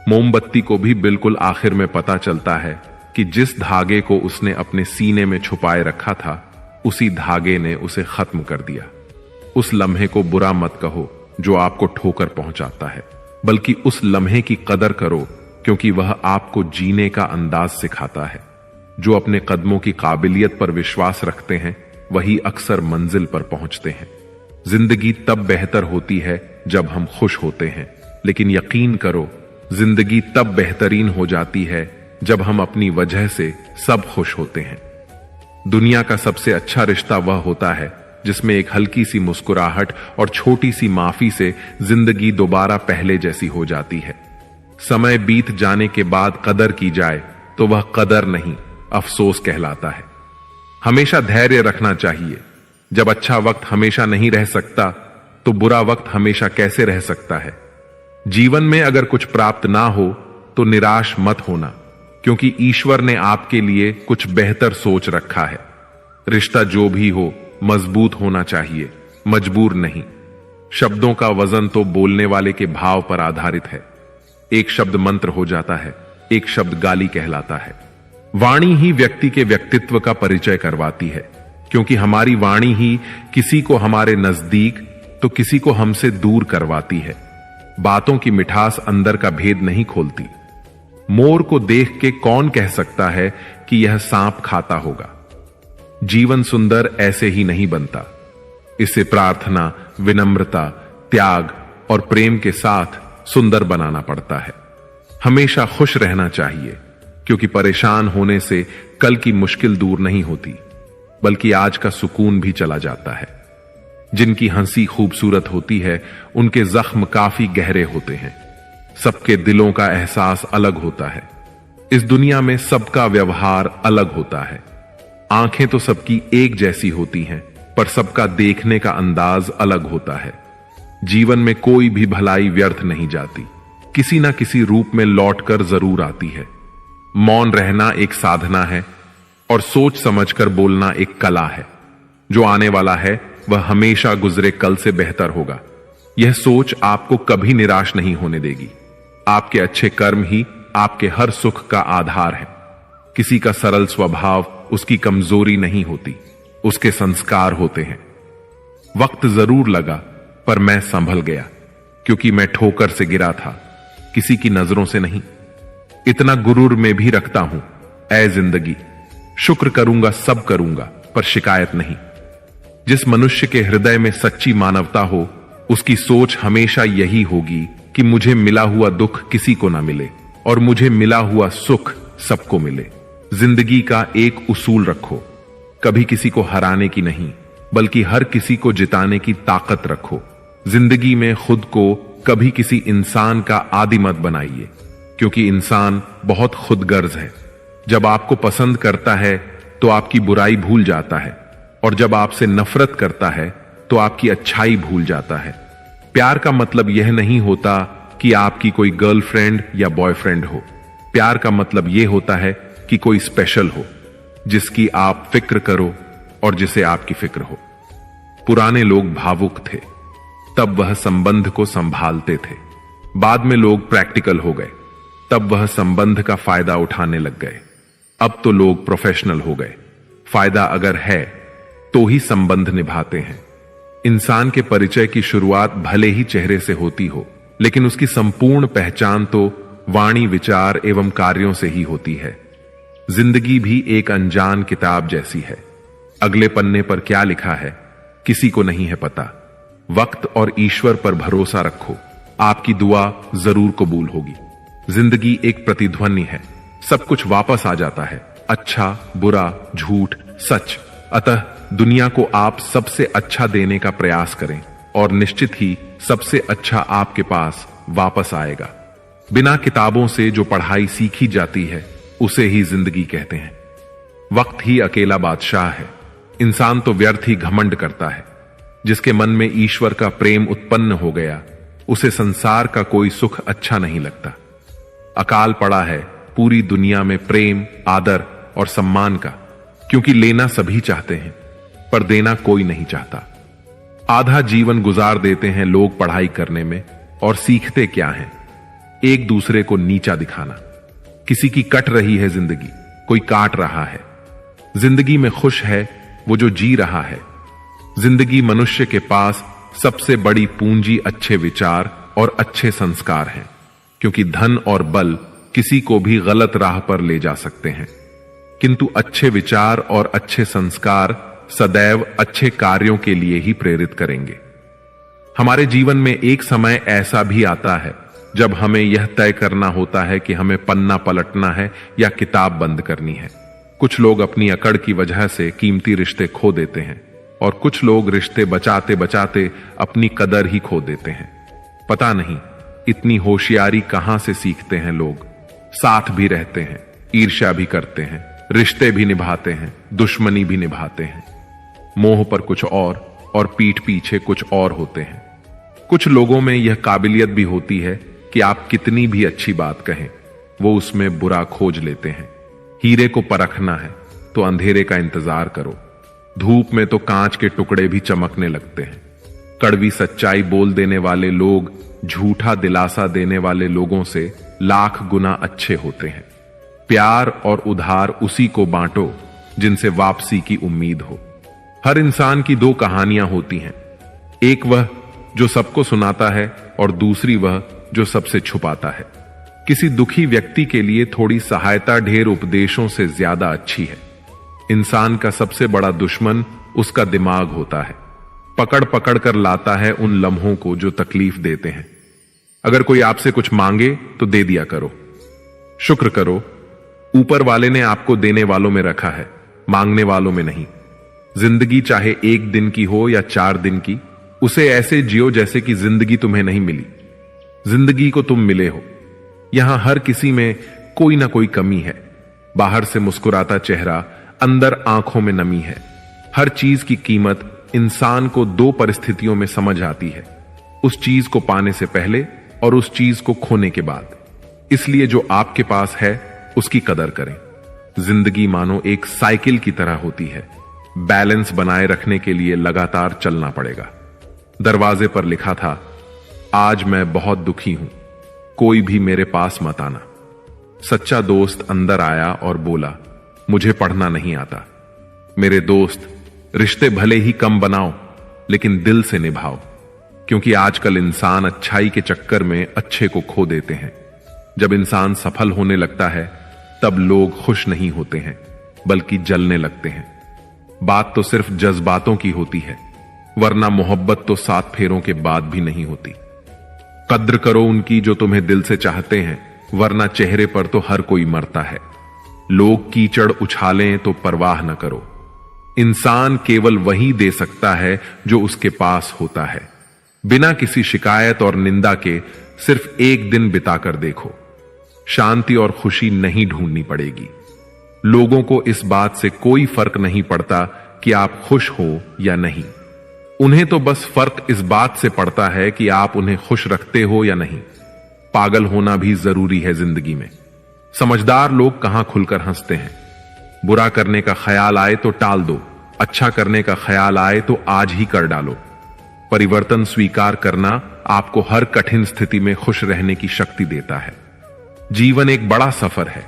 मोमबत्ती को भी बिल्कुल आखिर में पता चलता है कि जिस धागे को उसने अपने सीने में छुपाए रखा था, उसी धागे ने उसे खत्म कर दिया। उस लम्हे को बुरा मत कहो जो आपको ठोकर पहुंचाता है, बल्कि उस लम्हे की कदर करो क्योंकि वह आपको जीने का अंदाज सिखाता है। जो अपने कदमों की काबिलियत पर विश्वास रखते हैं वही अक्सर मंजिल पर पहुंचते हैं। जिंदगी तब बेहतर होती है जब हम खुश होते हैं, लेकिन यकीन करो जिंदगी तब बेहतरीन हो जाती है जब हम अपनी वजह से सब खुश होते हैं। दुनिया का सबसे अच्छा रिश्ता वह होता है जिसमें एक हल्की सी मुस्कुराहट और छोटी सी माफी से जिंदगी दोबारा पहले जैसी हो जाती है। समय बीत जाने के बाद कदर की जाए तो वह कदर नहीं, अफसोस कहलाता है। हमेशा धैर्य रखना चाहिए। जब अच्छा वक्त हमेशा नहीं रह सकता तो बुरा वक्त हमेशा कैसे रह सकता है। जीवन में अगर कुछ प्राप्त ना हो तो निराश मत होना, क्योंकि ईश्वर ने आपके लिए कुछ बेहतर सोच रखा है। रिश्ता जो भी हो मजबूत होना चाहिए, मजबूर नहीं। शब्दों का वजन तो बोलने वाले के भाव पर आधारित है। एक शब्द मंत्र हो जाता है, एक शब्द गाली कहलाता है। वाणी ही व्यक्ति के व्यक्तित्व का परिचय करवाती है, क्योंकि हमारी वाणी ही किसी को हमारे नजदीक तो किसी को हमसे दूर करवाती है। बातों की मिठास अंदर का भेद नहीं खोलती। मोर को देख के कौन कह सकता है कि यह सांप खाता होगा। जीवन सुंदर ऐसे ही नहीं बनता। इसे प्रार्थना, विनम्रता, त्याग और प्रेम के साथ सुंदर बनाना पड़ता है। हमेशा खुश रहना चाहिए, क्योंकि परेशान होने से कल की मुश्किल दूर नहीं होती, बल्कि आज का सुकून भी चला जाता है। जिनकी हंसी खूबसूरत होती है उनके जख्म काफी गहरे होते हैं। सबके दिलों का एहसास अलग होता है। इस दुनिया में सबका व्यवहार अलग होता है। आंखें तो सबकी एक जैसी होती हैं, पर सबका देखने का अंदाज अलग होता है। जीवन में कोई भी भलाई व्यर्थ नहीं जाती, किसी ना किसी रूप में लौटकर जरूर आती है। मौन रहना एक साधना है और सोच समझकर बोलना एक कला है। जो आने वाला है वह हमेशा गुजरे कल से बेहतर होगा। यह सोच आपको कभी निराश नहीं होने देगी। आपके अच्छे कर्म ही आपके हर सुख का आधार है। किसी का सरल स्वभाव उसकी कमजोरी नहीं होती, उसके संस्कार होते हैं। वक्त जरूर लगा, पर मैं संभल गया, क्योंकि मैं ठोकर से गिरा था, किसी की नजरों से नहीं। इतना गुरूर में भी रखता हूं, ऐ जिंदगी, शुक्र करूंगा, सब करूंगा, पर शिकायत नहीं। जिस मनुष्य के हृदय में सच्ची मानवता हो, उसकी सोच हमेशा यही होगी कि मुझे मिला हुआ दुख किसी को ना मिले और मुझे मिला हुआ सुख सबको मिले। जिंदगी का एक उसूल रखो, कभी किसी को हराने की नहीं, बल्कि हर किसी को जिताने की ताकत रखो। जिंदगी में खुद को कभी किसी इंसान का आदी मत बनाइए, क्योंकि इंसान बहुत खुदगर्ज है। जब आपको पसंद करता है तो आपकी बुराई भूल जाता है, और जब आपसे नफरत करता है तो आपकी अच्छाई भूल जाता है। प्यार का मतलब यह नहीं होता कि आपकी कोई गर्लफ्रेंड या बॉयफ्रेंड हो। प्यार का मतलब यह होता है कि कोई स्पेशल हो, जिसकी आप फिक्र करो और जिसे आपकी फिक्र हो। पुराने लोग भावुक थे, तब वह संबंध को संभालते थे। बाद में लोग प्रैक्टिकल हो गए, तब वह संबंध का फायदा उठाने लग गए। अब तो लोग प्रोफेशनल हो गए, फायदा अगर है तो ही संबंध निभाते हैं। इंसान के परिचय की शुरुआत भले ही चेहरे से होती हो, लेकिन उसकी संपूर्ण पहचान तो वाणी, विचार एवं कार्यों से ही होती है। जिंदगी भी एक अनजान किताब जैसी है। अगले पन्ने पर क्या लिखा है किसी को नहीं है पता। वक्त और ईश्वर पर भरोसा रखो, आपकी दुआ जरूर कबूल होगी। जिंदगी एक प्रतिध्वनि है, सब कुछ वापस आ जाता है, अच्छा, बुरा, झूठ, सच। अतः दुनिया को आप सबसे अच्छा देने का प्रयास करें और निश्चित ही सबसे अच्छा आपके पास वापस आएगा। बिना किताबों से जो पढ़ाई सीखी जाती है उसे ही जिंदगी कहते हैं। वक्त ही अकेला बादशाह है। इंसान तो व्यर्थ ही घमंड करता है। जिसके मन में ईश्वर का प्रेम उत्पन्न हो गया, उसे संसार का कोई सुख अच्छा नहीं लगता। अकाल पड़ा है पूरी दुनिया में प्रेम, आदर और सम्मान का, क्योंकि लेना सभी चाहते हैं पर देना कोई नहीं चाहता। आधा जीवन गुजार देते हैं लोग पढ़ाई करने में, और सीखते क्या हैं? एक दूसरे को नीचा दिखाना। किसी की कट रही है जिंदगी, कोई काट रहा है। जिंदगी में खुश है वो जो जी रहा है। जिंदगी मनुष्य के पास सबसे बड़ी पूंजी अच्छे विचार और अच्छे संस्कार हैं, क्योंकि धन और बल किसी को भी गलत राह पर ले जा सकते हैं, किंतु अच्छे विचार और अच्छे संस्कार सदैव अच्छे कार्यों के लिए ही प्रेरित करेंगे। हमारे जीवन में एक समय ऐसा भी आता है जब हमें यह तय करना होता है कि हमें पन्ना पलटना है या किताब बंद करनी है। कुछ लोग अपनी अकड़ की वजह से कीमती रिश्ते खो देते हैं, और कुछ लोग रिश्ते बचाते बचाते अपनी कदर ही खो देते हैं। पता नहीं इतनी होशियारी कहां से सीखते हैं लोग। साथ भी रहते हैं, ईर्ष्या भी करते हैं, रिश्ते भी निभाते हैं, दुश्मनी भी निभाते हैं। मोह पर कुछ और पीठ पीछे कुछ और होते हैं। कुछ लोगों में यह काबिलियत भी होती है कि आप कितनी भी अच्छी बात कहें, वो उसमें बुरा खोज लेते हैं। हीरे को परखना है तो अंधेरे का इंतजार करो। धूप में तो कांच के टुकड़े भी चमकने लगते हैं। कड़वी सच्चाई बोल देने वाले लोग झूठा दिलासा देने वाले लोगों से लाख गुना अच्छे होते हैं। प्यार और उधार उसी को बांटो जिनसे वापसी की उम्मीद हो। हर इंसान की दो कहानियां होती हैं, एक वह जो सबको सुनाता है और दूसरी वह जो सबसे छुपाता है। किसी दुखी व्यक्ति के लिए थोड़ी सहायता ढेर उपदेशों से ज्यादा अच्छी है। इंसान का सबसे बड़ा दुश्मन उसका दिमाग होता है। पकड़ पकड़ कर लाता है उन लम्हों को जो तकलीफ देते हैं। अगर कोई आपसे कुछ मांगे तो दे दिया करो। शुक्र करो, ऊपर वाले ने आपको देने वालों में रखा है, मांगने वालों में नहीं। जिंदगी चाहे 1 दिन की हो या 4 दिन की, उसे ऐसे जियो जैसे कि जिंदगी तुम्हें नहीं मिली। जिंदगी को तुम मिले हो। यहां हर किसी में कोई ना कोई कमी है। बाहर से मुस्कुराता चेहरा, अंदर आंखों में नमी है। हर चीज की कीमत इंसान को 2 परिस्थितियों में समझ आती है, उस चीज को पाने से पहले और उस चीज को खोने के बाद। इसलिए जो आपके पास है उसकी कदर करें। जिंदगी मानो एक साइकिल की तरह होती है। बैलेंस बनाए रखने के लिए लगातार चलना पड़ेगा। दरवाजे पर लिखा था, आज मैं बहुत दुखी हूं, कोई भी मेरे पास मत आना। सच्चा दोस्त अंदर आया और बोला, मुझे पढ़ना नहीं आता। मेरे दोस्त, रिश्ते भले ही कम बनाओ लेकिन दिल से निभाओ, क्योंकि आजकल इंसान अच्छाई के चक्कर में अच्छे को खो देते हैं। जब इंसान सफल होने लगता है तब लोग खुश नहीं होते हैं बल्कि जलने लगते हैं। बात तो सिर्फ जज्बातों की होती है, वरना मोहब्बत तो 7 फेरों के बाद भी नहीं होती। कद्र करो उनकी जो तुम्हें दिल से चाहते हैं, वरना चेहरे पर तो हर कोई मरता है। लोग कीचड़ उछालें तो परवाह न करो। इंसान केवल वही दे सकता है जो उसके पास होता है। बिना किसी शिकायत और निंदा के सिर्फ 1 दिन बिताकर देखो, शांति और खुशी नहीं ढूंढनी पड़ेगी। लोगों को इस बात से कोई फर्क नहीं पड़ता कि आप खुश हो या नहीं। उन्हें तो बस फर्क इस बात से पड़ता है कि आप उन्हें खुश रखते हो या नहीं। पागल होना भी जरूरी है जिंदगी में। समझदार लोग कहां खुलकर हंसते हैं। बुरा करने का ख्याल आए तो टाल दो, अच्छा करने का ख्याल आए तो आज ही कर डालो। परिवर्तन स्वीकार करना आपको हर कठिन स्थिति में खुश रहने की शक्ति देता है। जीवन एक बड़ा सफर है।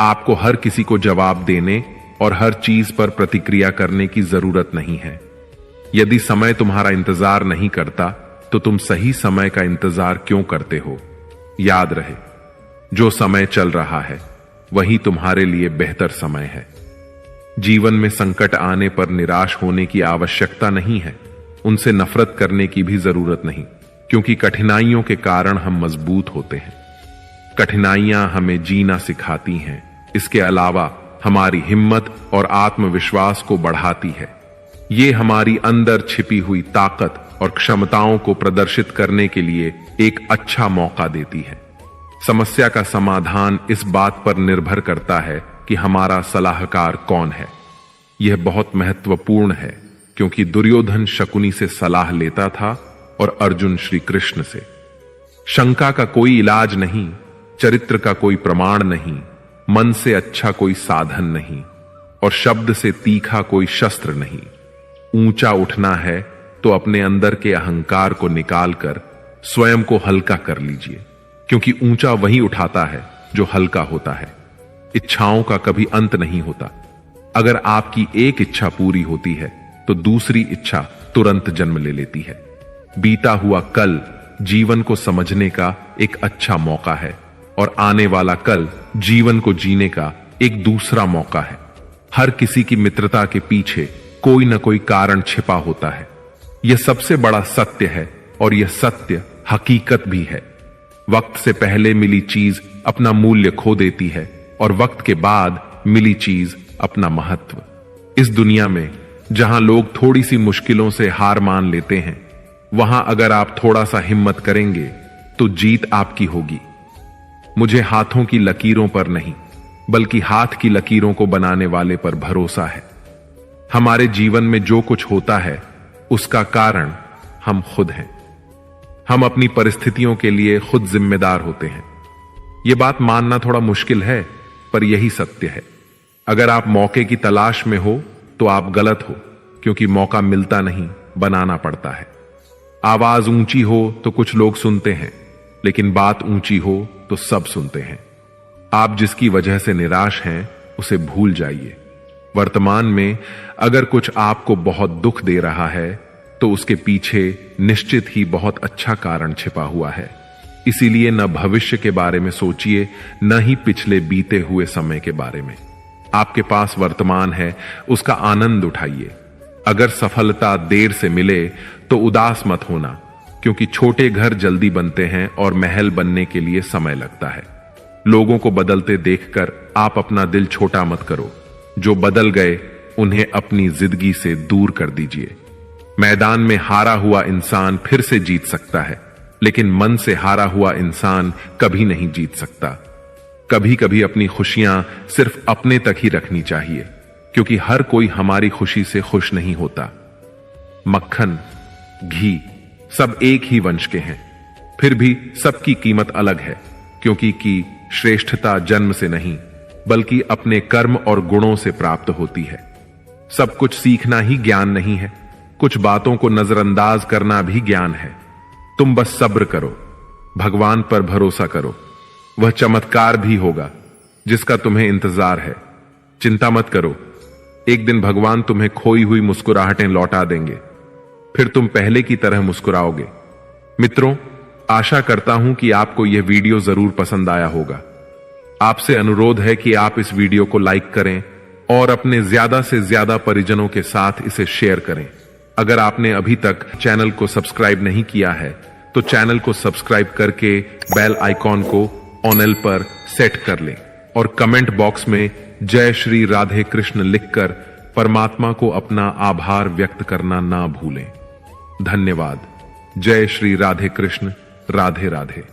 आपको हर किसी को जवाब देने और हर चीज पर प्रतिक्रिया करने की जरूरत नहीं है। यदि समय तुम्हारा इंतजार नहीं करता तो तुम सही समय का इंतजार क्यों करते हो? याद रहे, जो समय चल रहा है वही तुम्हारे लिए बेहतर समय है। जीवन में संकट आने पर निराश होने की आवश्यकता नहीं है, उनसे नफरत करने की भी जरूरत नहीं, क्योंकि कठिनाइयों के कारण हम मजबूत होते हैं। कठिनाइयां हमें जीना सिखाती हैं। इसके अलावा हमारी हिम्मत और आत्मविश्वास को बढ़ाती है। ये हमारी अंदर छिपी हुई ताकत और क्षमताओं को प्रदर्शित करने के लिए एक अच्छा मौका देती है। समस्या का समाधान इस बात पर निर्भर करता है कि हमारा सलाहकार कौन है। यह बहुत महत्वपूर्ण है, क्योंकि दुर्योधन शकुनी से सलाह लेता था और अर्जुन श्री कृष्ण से। शंका का कोई इलाज नहीं, चरित्र का कोई प्रमाण नहीं, मन से अच्छा कोई साधन नहीं और शब्द से तीखा कोई शस्त्र नहीं। ऊंचा उठना है तो अपने अंदर के अहंकार को निकालकर स्वयं को हल्का कर लीजिए, क्योंकि ऊंचा वही उठाता है जो हल्का होता है। इच्छाओं का कभी अंत नहीं होता। अगर आपकी एक इच्छा पूरी होती है तो दूसरी इच्छा तुरंत जन्म ले लेती है। बीता हुआ कल जीवन को समझने का एक अच्छा मौका है और आने वाला कल जीवन को जीने का एक दूसरा मौका है। हर किसी की मित्रता के पीछे कोई न कोई कारण छिपा होता है। यह सबसे बड़ा सत्य है और यह सत्य हकीकत भी है। वक्त से पहले मिली चीज अपना मूल्य खो देती है और वक्त के बाद मिली चीज अपना महत्व। इस दुनिया में जहां लोग थोड़ी सी मुश्किलों से हार मान लेते हैं, वहां अगर आप थोड़ा सा हिम्मत करेंगे तो जीत आपकी होगी। मुझे हाथों की लकीरों पर नहीं बल्कि हाथ की लकीरों को बनाने वाले पर भरोसा है। हमारे जीवन में जो कुछ होता है उसका कारण हम खुद हैं। हम अपनी परिस्थितियों के लिए खुद जिम्मेदार होते हैं। यह बात मानना थोड़ा मुश्किल है, पर यही सत्य है। अगर आप मौके की तलाश में हो तो आप गलत हो, क्योंकि मौका मिलता नहीं, बनाना पड़ता है। आवाज ऊंची हो तो कुछ लोग सुनते हैं, लेकिन बात ऊंची हो तो सब सुनते हैं। आप जिसकी वजह से निराश हैं उसे भूल जाइए। वर्तमान में अगर कुछ आपको बहुत दुख दे रहा है तो उसके पीछे निश्चित ही बहुत अच्छा कारण छिपा हुआ है। इसीलिए न भविष्य के बारे में सोचिए, न ही पिछले बीते हुए समय के बारे में। आपके पास वर्तमान है, उसका आनंद उठाइए। अगर सफलता देर से मिले तो उदास मत होना, क्योंकि छोटे घर जल्दी बनते हैं और महल बनने के लिए समय लगता है। लोगों को बदलते देखकर आप अपना दिल छोटा मत करो। जो बदल गए उन्हें अपनी जिंदगी से दूर कर दीजिए। मैदान में हारा हुआ इंसान फिर से जीत सकता है, लेकिन मन से हारा हुआ इंसान कभी नहीं जीत सकता। कभी कभी अपनी खुशियां सिर्फ अपने तक ही रखनी चाहिए, क्योंकि हर कोई हमारी खुशी से खुश नहीं होता। मक्खन, घी सब एक ही वंश के हैं, फिर भी सबकी कीमत अलग है, क्योंकि की श्रेष्ठता जन्म से नहीं बल्कि अपने कर्म और गुणों से प्राप्त होती है। सब कुछ सीखना ही ज्ञान नहीं है, कुछ बातों को नजरअंदाज करना भी ज्ञान है। तुम बस सब्र करो, भगवान पर भरोसा करो, वह चमत्कार भी होगा जिसका तुम्हें इंतजार है। चिंता मत करो, एक दिन भगवान तुम्हें खोई हुई मुस्कुराहटें लौटा देंगे, फिर तुम पहले की तरह मुस्कुराओगे। मित्रों, आशा करता हूं कि आपको यह वीडियो जरूर पसंद आया होगा। आपसे अनुरोध है कि आप इस वीडियो को लाइक करें और अपने ज्यादा से ज्यादा परिजनों के साथ इसे शेयर करें। अगर आपने अभी तक चैनल को सब्सक्राइब नहीं किया है तो चैनल को सब्सक्राइब करके बेल आइकॉन को ऑन पर सेट कर लें और कमेंट बॉक्स में जय श्री राधे कृष्ण लिखकर परमात्मा को अपना आभार व्यक्त करना ना भूलें। धन्यवाद। जय श्री राधे कृष्ण। राधे राधे।